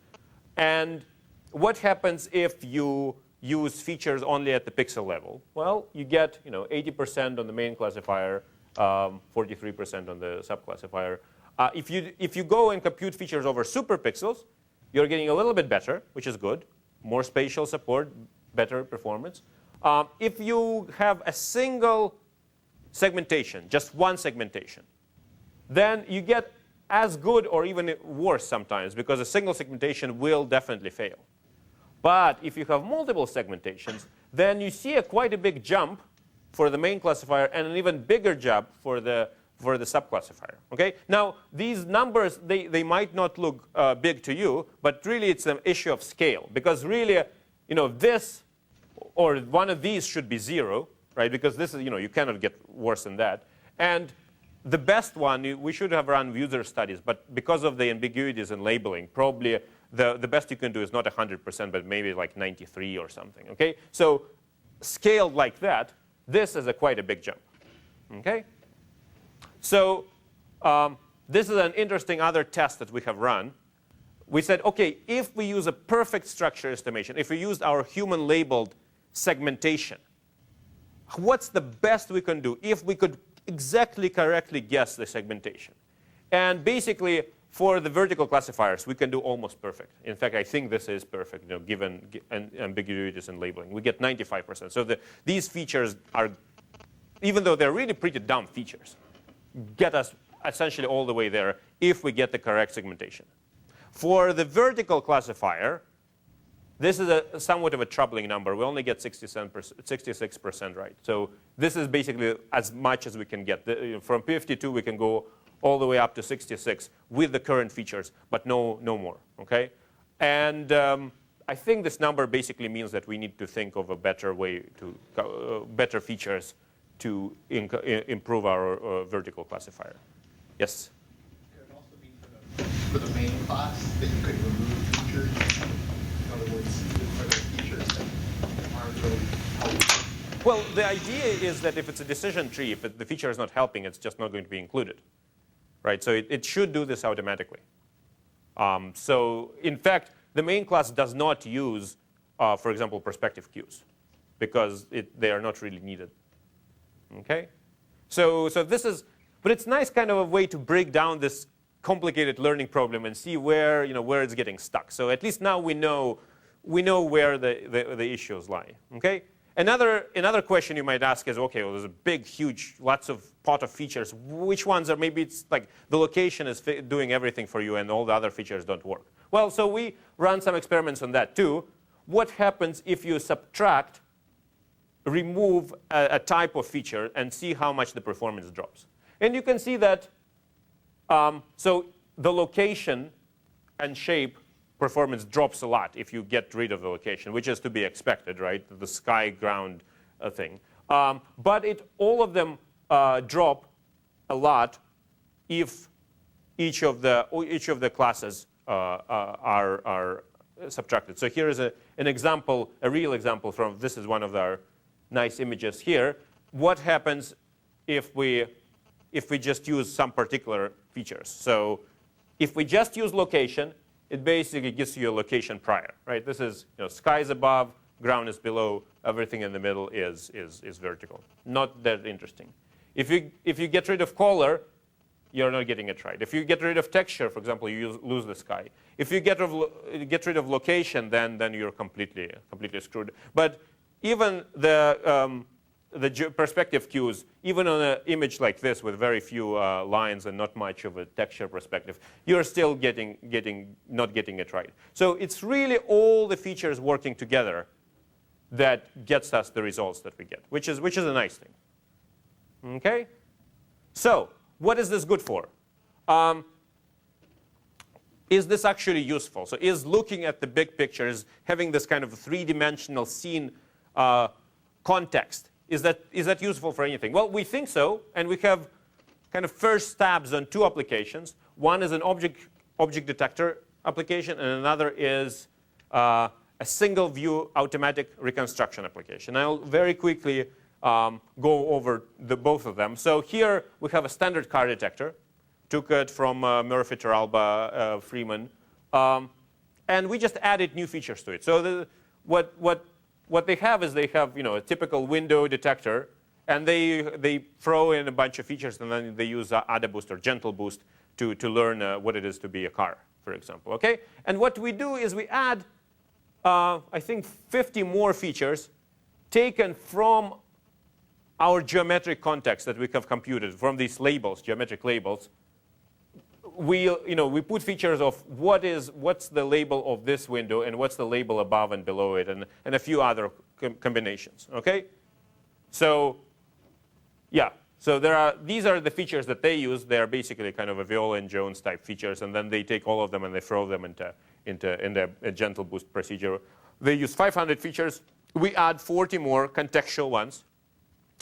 And what happens if you use features only at the pixel level? Well, you get 80% on the main classifier, 43% on the subclassifier. If you go and compute features over superpixels, you're getting a little bit better, which is good. More spatial support, better performance. If you have a single segmentation, just one segmentation, then you get as good or even worse sometimes, because a single segmentation will definitely fail. But if you have multiple segmentations, then you see quite a big jump for the main classifier and an even bigger jump for the subclassifier. Okay? Now, these numbers, they might not look big to you, but really it's an issue of scale. Because really, this or one of these should be 0, right? Because this is, you cannot get worse than that. And the best one, we should have run user studies, but because of the ambiguities in labeling, probably the best you can do is not 100%, but maybe like 93 or something, okay? So scaled like that, this is quite a big jump, okay? So this is an interesting other test that we have run. We said, okay, if we use a perfect structure estimation, if we used our human labeled segmentation, what's the best we can do if we could exactly correctly guess the segmentation? And basically, for the vertical classifiers, we can do almost perfect. In fact, I think this is perfect, given ambiguities in labeling. We get 95%. So these features are, even though they're really pretty dumb features, get us essentially all the way there if we get the correct segmentation. For the vertical classifier, this is somewhat of a troubling number. We only get 66% right. So this is basically as much as we can get. From 52, we can go all the way up to 66 with the current features, but no more, okay? And I think this number basically means that we need to think of a better way to, better features to improve our vertical classifier. Yes? Could it also be for the main class that you could remove features? In other words, for the features that aren't really helpful? Well, the idea is that if it's a decision tree, if the feature is not helping, it's just not going to be included. Right? So it should do this automatically. So in fact, the main class does not use, for example, perspective cues, because they are not really needed. Okay? So this is, but it's nice kind of a way to break down this complicated learning problem and see where it's getting stuck. So at least now we know where the issues lie. Okay? Another question you might ask is, okay, well, there's a big, huge, lots of pot of features. Which ones are, maybe it's like the location is doing everything for you and all the other features don't work. Well, so we run some experiments on that too. What happens if you subtract, remove a type of feature and see how much the performance drops? And you can see that, so the location and shape performance drops a lot if you get rid of the location, which is to be expected, right? The sky ground thing. But all of them drop a lot if each of the classes are subtracted. So here is an example, a real example from, this is one of our nice images here. What happens if we just use some particular features? So if we just use location, it basically gives you a location prior, right? This is, sky is above, ground is below, everything in the middle is vertical. Not that interesting. If you get rid of color, you're not getting it right. If you get rid of texture, for example, you lose the sky. If you get rid of location, then you're completely screwed. But even the perspective cues, even on an image like this with very few lines and not much of a texture perspective, you're still not getting it right. So it's really all the features working together that gets us the results that we get, which is a nice thing. Okay? So what is this good for? Is this actually useful? So is looking at the big picture, is having this kind of three-dimensional scene context, is that useful for anything? Well, we think so, and we have kind of first stabs on two applications. One is an object detector application, and another is a single view automatic reconstruction application. I'll very quickly go over both of them. So here we have a standard car detector. Took it from Murphy, Alba, Freeman, and we just added new features to it. So what they have is they have a typical window detector, and they throw in a bunch of features, and then they use ADA boost or gentle boost to learn what it is to be a car, for example. Okay, and what we do is we add I think 50 more features taken from our geometric context that we have computed from these labels, geometric labels. We put features of what's the label of this window and what's the label above and below it, and a few other combinations. Okay, so yeah, so these are the features that they use. They are basically kind of a Viola and Jones type features, and then they take all of them and they throw them into a gentle boost procedure. They use 500 features. We add 40 more contextual ones.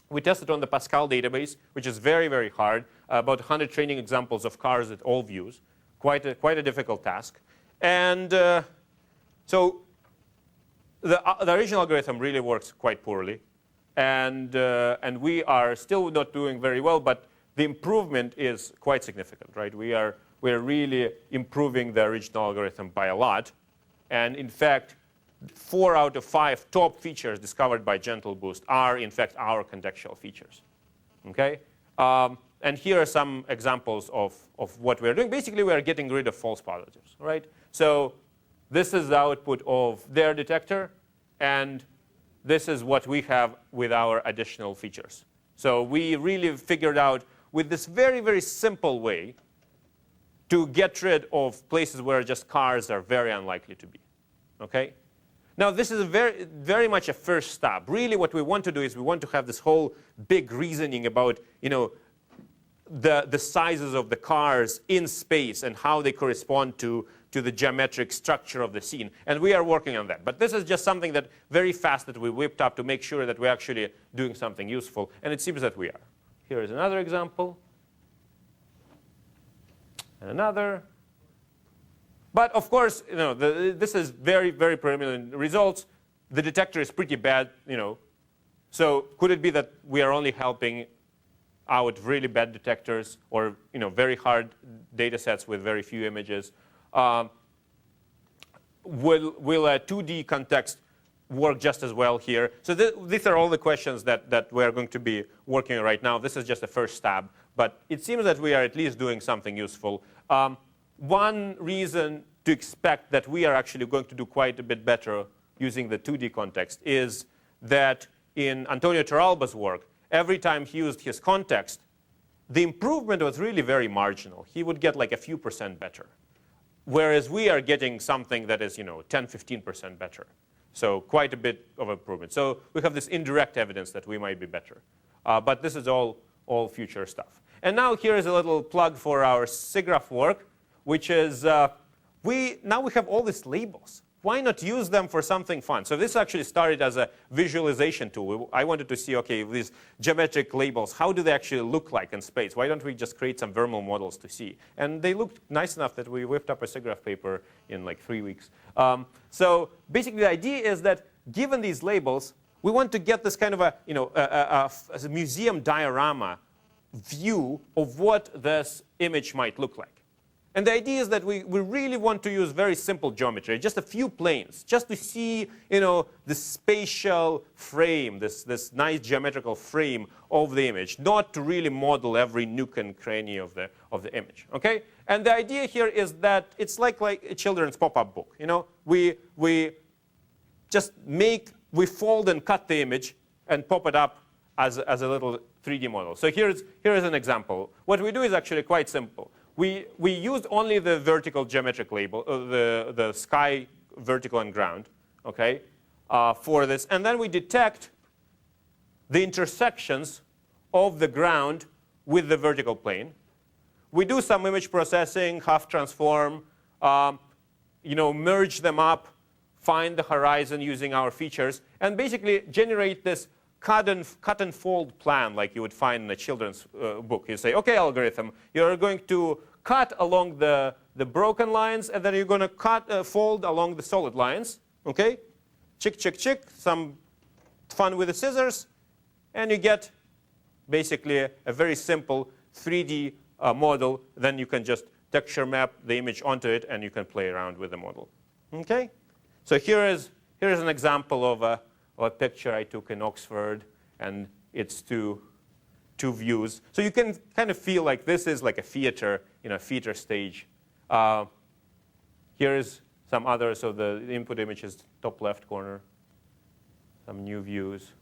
We tested on the Pascal database, which is very, very hard. About 100 training examples of cars at all views. Quite a difficult task. And so the original algorithm really works quite poorly. And we are still not doing very well, but the improvement is quite significant, right? We're really improving the original algorithm by a lot. And in fact, 4 out of 5 top features discovered by Gentle Boost are, in fact, our contextual features. Okay? And here are some examples of what we're doing. Basically, we are getting rid of false positives. Right? So this is the output of their detector, and this is what we have with our additional features. So we really figured out, with this very, very simple way, to get rid of places where just cars are very unlikely to be. Okay? Now, this is very, very much a first step. Really, what we want to do is we want to have this whole big reasoning about, the sizes of the cars in space and how they correspond to the geometric structure of the scene. And we are working on that. But this is just something that very fast that we whipped up to make sure that we're actually doing something useful. And it seems that we are. Here is another example. And another. But of course, this is very, very preliminary results. The detector is pretty bad, So could it be that we are only helping out really bad detectors, or very hard data sets with very few images? Will a 2D context work just as well here? So these are all the questions that we're going to be working on right now. This is just a first stab, but it seems that we are at least doing something useful. One reason to expect that we are actually going to do quite a bit better using the 2D context is that in Antonietta Alba's work, every time he used his context, the improvement was really very marginal. He would get like a few % better, whereas we are getting something that is 10–15% better. So quite a bit of improvement. So we have this indirect evidence that we might be better. But this is all future stuff. And now here is a little plug for our Siggraph work, which is now we have all these labels. Why not use them for something fun? So this actually started as a visualization tool. I wanted to see, OK, these geometric labels, how do they actually look like in space? Why don't we just create some thermal models to see? And they looked nice enough that we whipped up a Siggraph paper in like 3 weeks. So basically, the idea is that given these labels, we want to get this kind of a museum diorama view of what this image might look like. And the idea is that we really want to use very simple geometry, just a few planes, just to see the spatial frame, this nice geometrical frame of the image, not to really model every nook and cranny of the image. Okay? And the idea here is that it's like a children's pop-up book. We just we fold and cut the image and pop it up as a little 3D model. So here is an example. What we do is actually quite simple. We used only the vertical geometric label, the sky, vertical, and ground, okay, for this. And then we detect the intersections of the ground with the vertical plane. We do some image processing, half transform, merge them up, find the horizon using our features, and basically generate this cut and fold plan like you would find in a children's book. You say, OK, algorithm, you're going to cut along the broken lines, and then you're going to fold along the solid lines. OK? Chick, chick, chick, some fun with the scissors, and you get basically a very simple 3D model. Then you can just texture map the image onto it, and you can play around with the model. OK? So here is an example of a picture I took in Oxford, and it's two views. So you can kind of feel like this is like a theater, theater stage. Here is some other. So the input image is top left corner. Some new views.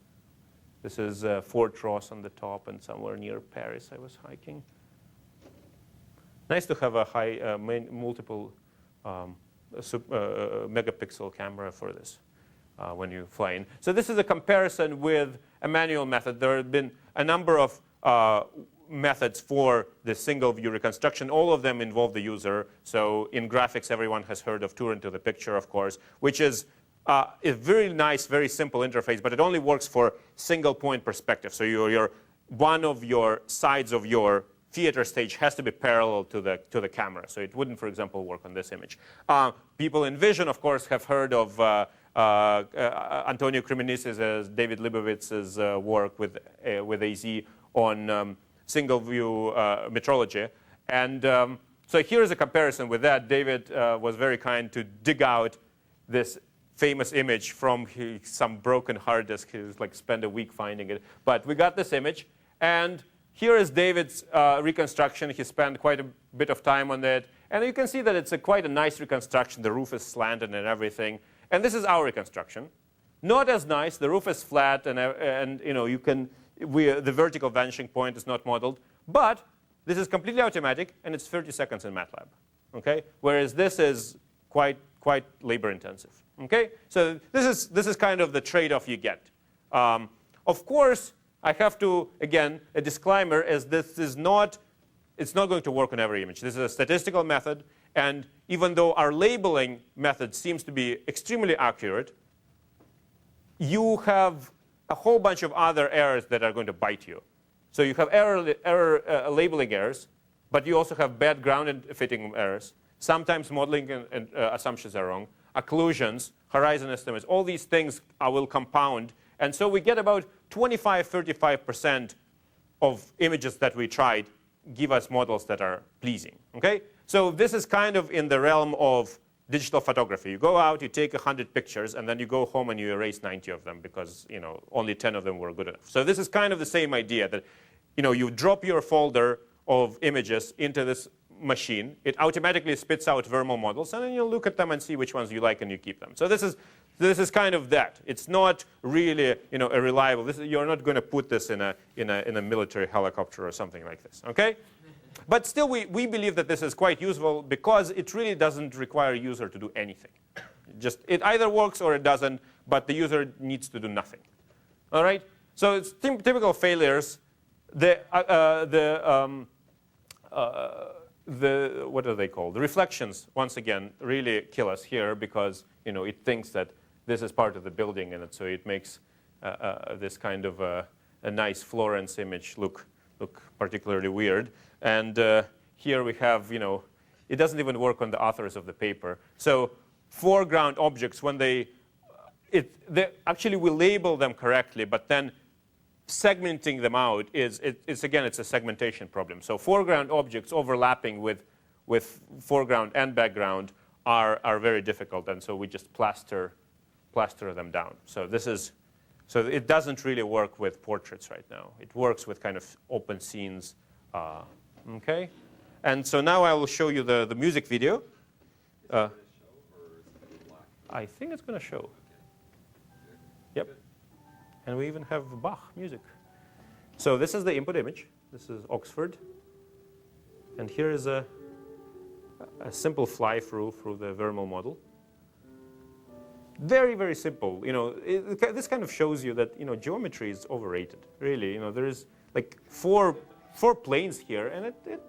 This is Fort Ross on the top, and somewhere near Paris I was hiking. Nice to have a high multiple megapixel camera for this. When you fly in. So this is a comparison with a manual method. There have been a number of methods for the single view reconstruction. All of them involve the user. So in graphics, everyone has heard of Turn to the picture, of course, which is a very nice, very simple interface, but it only works for single point perspective. So one of your sides of your theater stage has to be parallel to the camera. So it wouldn't, for example, work on this image. People in vision, of course, have heard of Antonio Cremonesi's, David Leibovitz's work with AZ on single view metrology. And so here's a comparison with that. David was very kind to dig out this famous image from some broken hard disk. He was spent a week finding it. But we got this image. And here is David's reconstruction. He spent quite a bit of time on it. And you can see that it's quite a nice reconstruction. The roof is slanted and everything. And this is our reconstruction. Not as nice. The roof is flat, and the vertical vanishing point is not modeled. But this is completely automatic, and it's 30 seconds in MATLAB. Okay? Whereas this is quite labor intensive. Okay? So this is kind of the trade-off you get. Of course, I have to, again, a disclaimer is it's not going to work on every image. This is a statistical method. And even though our labeling method seems to be extremely accurate, you have a whole bunch of other errors that are going to bite you. So you have labeling errors, but you also have bad ground and fitting errors. Sometimes modeling and assumptions are wrong. Occlusions, horizon estimates, all these things will compound. And so we get about 25–35% of images that we tried give us models that are pleasing. Okay? So this is kind of in the realm of digital photography. You go out, you take 100 pictures, and then you go home and you erase 90 of them because only 10 of them were good enough. So this is kind of the same idea that you drop your folder of images into this machine. It automatically spits out thermal models, and then you look at them and see which ones you like and you keep them. So this is kind of that. It's not really a reliable. You're not going to put this in a military helicopter or something like this. Okay? But still, we believe that this is quite useful because it really doesn't require a user to do anything. It either works or it doesn't, but the user needs to do nothing. All right? So it's typical failures. what are they called? The reflections, once again, really kill us here because it thinks that this is part of the building, and so it makes this kind of a nice Florence image look particularly weird. And here we have, it doesn't even work on the authors of the paper. So foreground objects, when actually we label them correctly, but then segmenting them out it's a segmentation problem. So foreground objects overlapping with foreground and background are very difficult, and so we just plaster them down. So it doesn't really work with portraits right now. It works with kind of open scenes. Okay, and so now I will show you the music video. I think it's going to show. Yep. And we even have Bach music. So this is the input image. This is Oxford. And here is a simple fly-through the Vermeil model. Very, very simple. This kind of shows you that geometry is overrated. Really, there is like four planes here, and it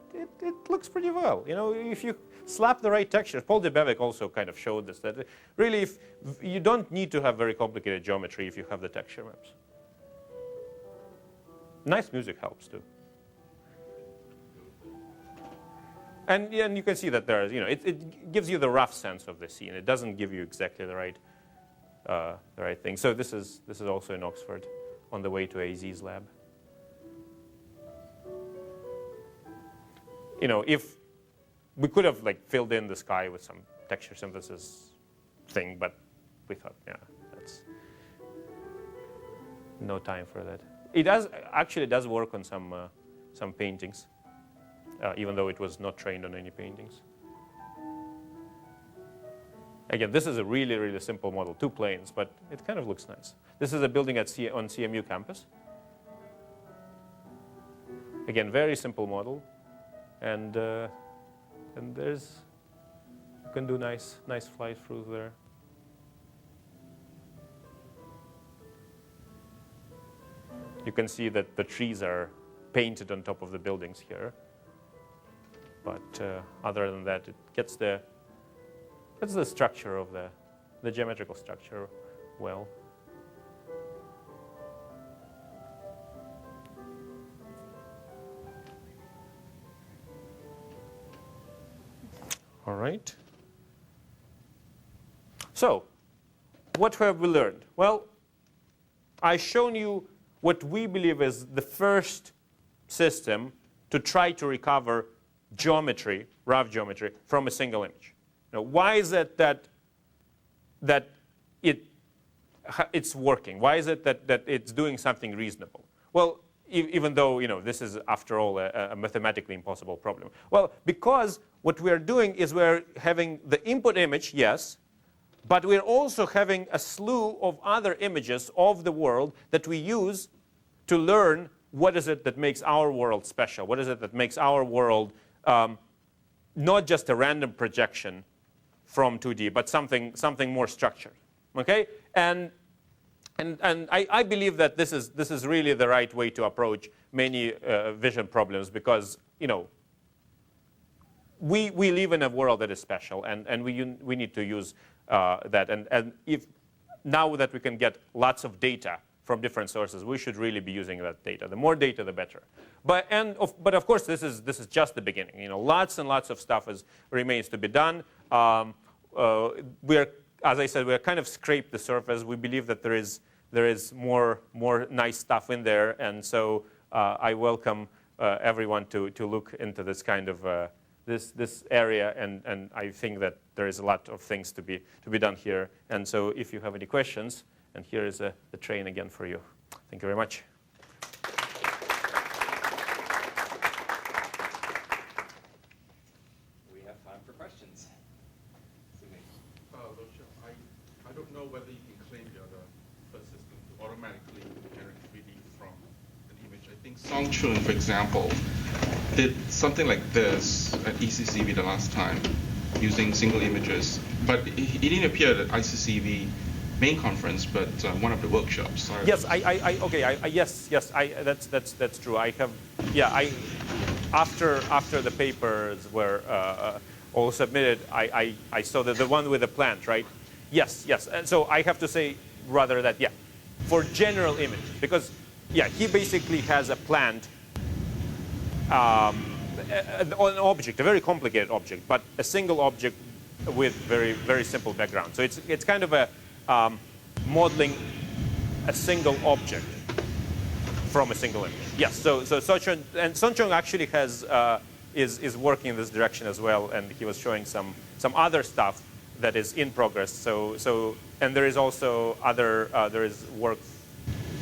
looks pretty well. If you slap the right textures. Paul de Bevic also kind of showed this, that really if you don't need to have very complicated geometry if you have the texture maps. Nice music helps too. And you can see that there is, it gives you the rough sense of the scene. It doesn't give you exactly the right thing. So this is also in Oxford on the way to AZ's lab. If we could have filled in the sky with some texture synthesis thing, but we thought, that's no time for that. It does work on some paintings, even though it was not trained on any paintings. Again, this is a really, really simple model, 2 planes, but it kind of looks nice. This is a building on CMU campus. Again, very simple model, and you can do nice fly through there. You can see that the trees are painted on top of the buildings here, but other than that, it gets the structure of the geometrical structure well. All right. So, what have we learned? Well, I've shown you what we believe is the first system to try to recover geometry, rough geometry, from a single image. Now, why is it that it's working? Why is it that it's doing something reasonable? Well, even though this is, after all, a mathematically impossible problem. Well, because what we're doing is we're having the input image, yes, but we're also having a slew of other images of the world that we use to learn what is it that makes our world special. What is it that makes our world not just a random projection from 2D, but something more structured. Okay, and I believe that this is really the right way to approach many vision problems, because we live in a world that is special, and we need to use that. And if now that we can get lots of data from different sources, we should really be using that data. The more data, the better. But of course, this is just the beginning. Lots and lots of stuff remains to be done. As I said, we're kind of scraped the surface. We believe that there is more nice stuff in there, and so I welcome everyone to look into this kind of this area, and I think that there is a lot of things to be done here. And so, if you have any questions, and here is the train again for you. Thank you very much. We have time for questions. I don't know whether you can claim you're the first system to automatically generate 3D from an image. I think Songchun, for example, did something like this at ECCV the last time, using single images. But it didn't appear at ICCV main conference, but one of the workshops. Sorry. Yes, yes, that's true. after the papers were all submitted, I saw that the one with the plant, right? Yes. And so I have to say rather that, yeah, for general image, because, yeah, he basically has a plant, an object, a very complicated object, but a single object with very, very simple background. So it's kind of a modeling a single object from a single image. Yes, so Sunchung actually is working in this direction as well, and he was showing some other stuff that is in progress. So and there is also there is work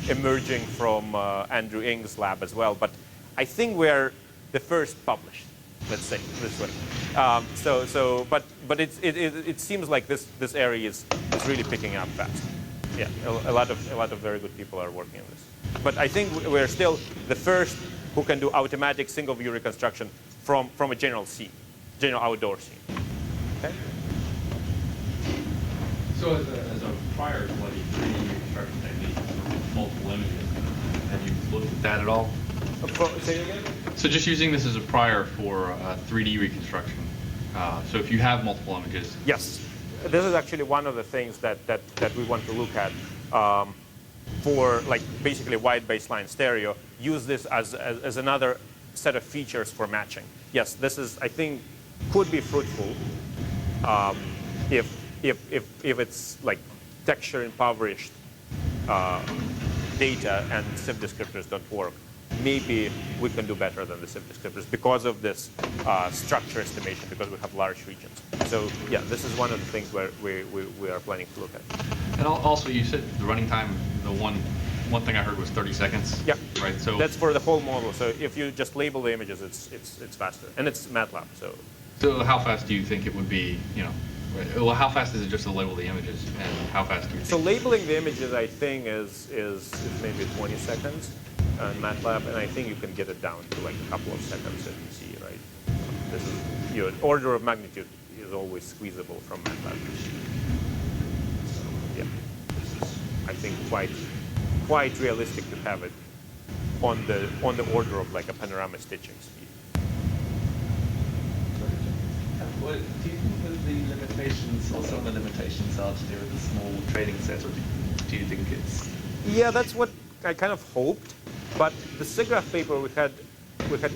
emerging from Andrew Ng's lab as well. But I think we're the first published, let's say this way. But it seems like this area is really picking up fast. Yeah, a lot of very good people are working on this. But I think we're still the first who can do automatic single view reconstruction from a general scene, general outdoor scene. Okay. So as a prior to like 3D reconstruction technique, multiple images, have you looked at that at all? Say it again? So just using this as a prior for 3D reconstruction. So if you have multiple images. Yes. This is actually one of the things that we want to look at for like basically wide baseline stereo. Use this as another set of features for matching. Yes, this is, I think, could be fruitful if it's like texture impoverished data and SIF descriptors don't work. Maybe we can do better than the SIF descriptors because of this structure estimation, because we have large regions. So yeah, this is one of the things where we are planning to look at. And also, you said the running time, the one thing I heard was 30 seconds. Yeah. Right. So that's for the whole model. So if you just label the images, it's faster, and it's MATLAB. So how fast do you think it would be? You know, right? Well, how fast is it just to label the images, and how fast do you think? So labeling the images, I think, is maybe 20 seconds in MATLAB, and I think you can get it down to like a couple of seconds in C, right? This is your order of magnitude is always squeezable from MATLAB. So yeah, this is, I think, quite realistic to have it on the order of like a panorama stitching speed. Well, do you think that the limitations, or some of the limitations, are to do with the small training set, or do you think it's? Yeah, that's what I kind of hoped. But the Siggraph paper, we had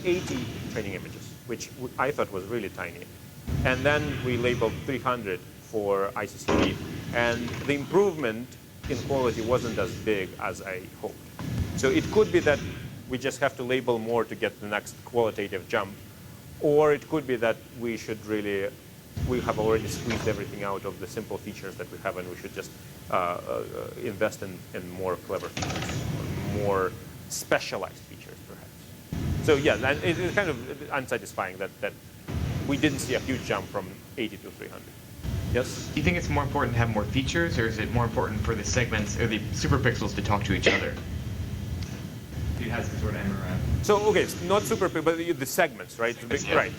80 training images, which I thought was really tiny. And then we labeled 300 for ICCV. And the improvement in quality wasn't as big as I hoped. So it could be that we just have to label more to get the next qualitative jump. Or it could be that we have already squeezed everything out of the simple features that we have, and we should just invest in more clever features, or more specialized features, perhaps. So yeah, and it's kind of unsatisfying that we didn't see a huge jump from 80 to 300. Yes? Do you think it's more important to have more features, or is it more important for the segments or the superpixels to talk to each other? It has some sort of MRF. So okay, it's not super, but the segments, right? Yeah. Right.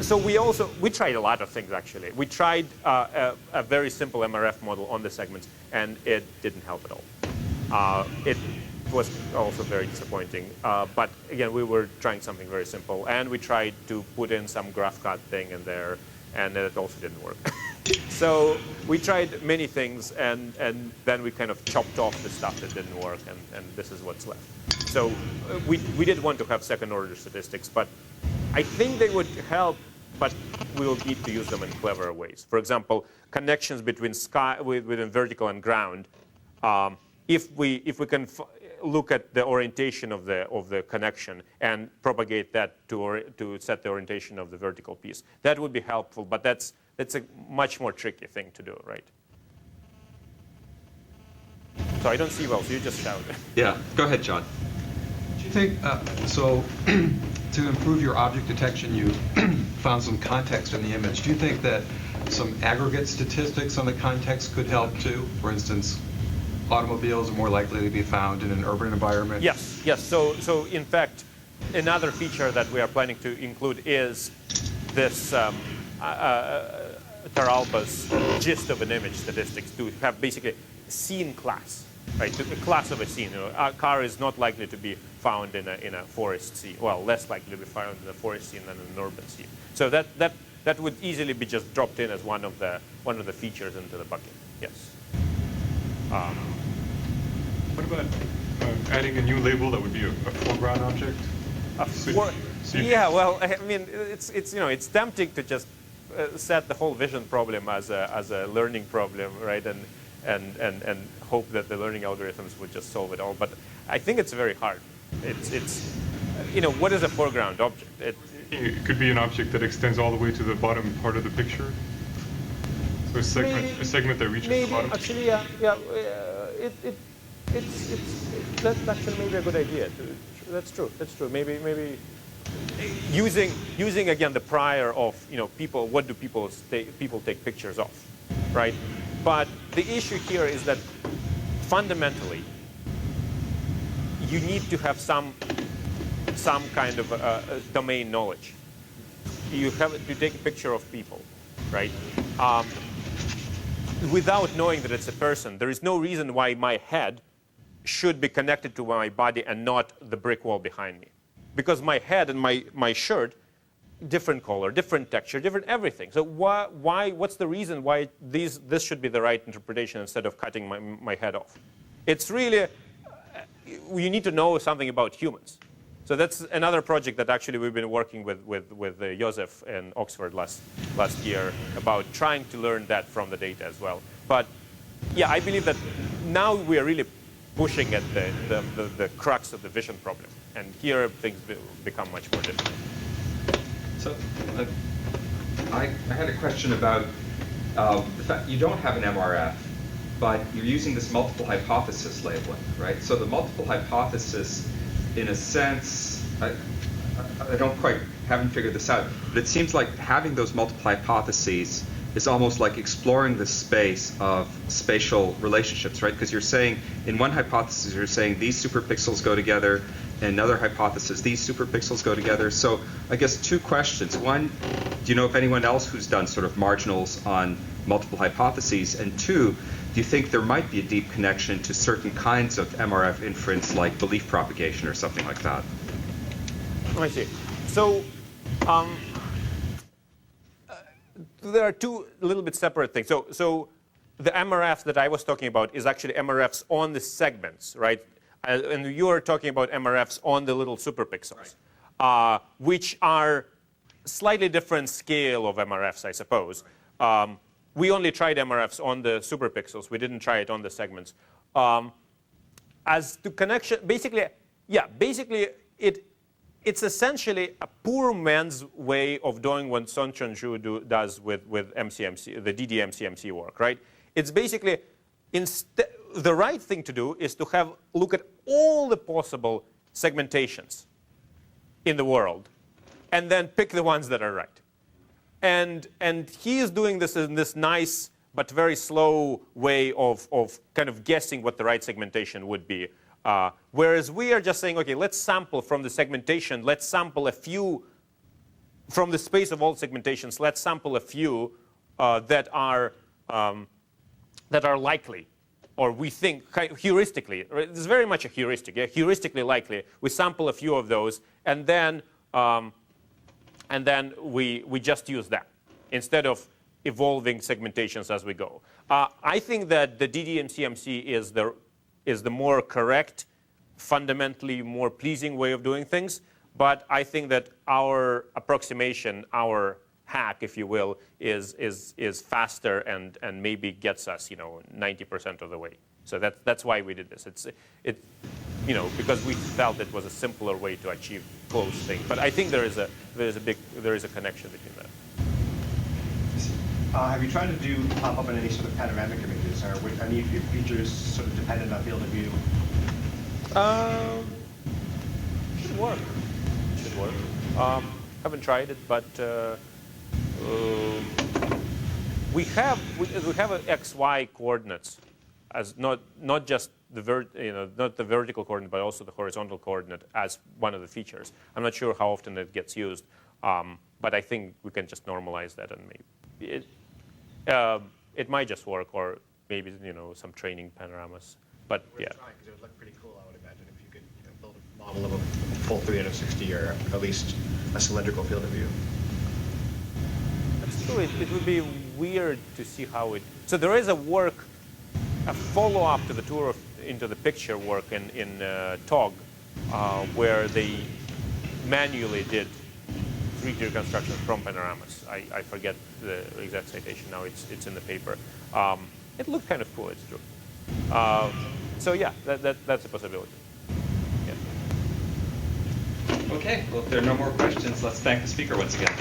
So we tried a lot of things actually. We tried a very simple MRF model on the segments, and it didn't help at all. It was also very disappointing. But again, we were trying something very simple, and we tried to put in some graph cut thing in there, and it also didn't work. So we tried many things, and then we kind of chopped off the stuff that didn't work, and this is what's left. So we did want to have second-order statistics, but I think they would help, but we will need to use them in cleverer ways. For example, connections between within vertical and ground. If we can look at the orientation of the connection and propagate that to set the orientation of the vertical piece, that would be helpful. But that's a much more tricky thing to do, right? So I don't see well, so you just shout. Yeah, go ahead, John. Do you think, so to improve your object detection, you found some context in the image. Do you think that some aggregate statistics on the context could help too? For instance, automobiles are more likely to be found in an urban environment? Yes. So in fact, another feature that we are planning to include is this Taralba's gist of an image statistics, to have basically scene class. right? The class of a scene. A car is not likely to be found in a forest scene. Well, less likely to be found in a forest scene than in an urban scene. So that would easily be just dropped in as one of the features into the bucket. Yes. What about adding a new label that would be a foreground object? Yeah, well, I mean, it's tempting to just set the whole vision problem as a learning problem, right? And hope that the learning algorithms would just solve it all. But I think it's very hard. It's what is a foreground object? It could be an object that extends all the way to the bottom part of the picture. So a segment that reaches the bottom. Actually, that's actually maybe a good idea. That's true. Maybe using again the prior of people. What do people take pictures of, right? But the issue here is that fundamentally you need to have some kind of domain knowledge. You have to take a picture of people, right? Without knowing that it's a person, there is no reason why my head should be connected to my body and not the brick wall behind me. Because my head and my shirt, different color, different texture, different everything. So what's the reason why this should be the right interpretation instead of cutting my head off? It's really, you need to know something about humans. So that's another project that actually we've been working with Joseph in Oxford last year about trying to learn that from the data as well. But yeah, I believe that now we are really pushing at the crux of the vision problem. And here things become much more difficult. So I had a question about the fact you don't have an MRF, but you're using this multiple hypothesis labeling, right? So the multiple hypothesis, in a sense, I haven't figured this out, but it seems like having those multiple hypotheses is almost like exploring the space of spatial relationships, right? Because you're saying, in one hypothesis, you're saying these superpixels go together, and another hypothesis, these superpixels go together. So I guess two questions. One, do you know of anyone else who's done sort of marginals on multiple hypotheses? And two, do you think there might be a deep connection to certain kinds of MRF inference, like belief propagation or something like that? I see. So there are two little bit separate things. So the MRFs that I was talking about is actually MRFs on the segments, right? And you are talking about MRFs on the little superpixels, right. Which are slightly different scale of MRFs, I suppose. Right. We only tried MRFs on the superpixels. We didn't try it on the segments. As to connection, basically it's essentially a poor man's way of doing what Sun Chun-Zhu does with MCMC, the DD-MCMC work, right? It's basically, the right thing to do is to look at all the possible segmentations in the world and then pick the ones that are right. And he is doing this in this nice but very slow way of kind of guessing what the right segmentation would be. Whereas we are just saying, OK, let's sample from the segmentation. Let's sample a few from the space of all segmentations. Let's sample a few that are likely, or we think heuristically. It's very much a heuristic. Yeah? Heuristically likely. We sample a few of those, and then we just use that instead of evolving segmentations as we go. I think that the DD-MCMC is the more correct, fundamentally more pleasing way of doing things. But I think that our approximation, our hack, if you will, is faster and maybe gets us 90% of the way. So that's why we did this. Because we felt it was a simpler way to achieve close things. But I think there is a connection between that. Have you tried to do pop-up in any sort of panoramic images, or with any of your features sort of dependent on field of view? Should work. Should work. Haven't tried it, but we have XY coordinates as not just the not the vertical coordinate, but also the horizontal coordinate as one of the features. I'm not sure how often it gets used, but I think we can just normalize that, and maybe it might just work, or maybe some training panoramas But yeah. Because it would look pretty cool, I would imagine, if you could build a model of a full 360 or at least a cylindrical field of view. That's true. It would be weird to see how it. So there is a follow-up to the tour into the picture work in TOG, where they manually did 3D reconstruction from panoramas. I forget the exact citation now. It's in the paper. It looked kind of cool. It's true. So yeah, that's a possibility. Yeah. Okay. Well, if there are no more questions, let's thank the speaker once again.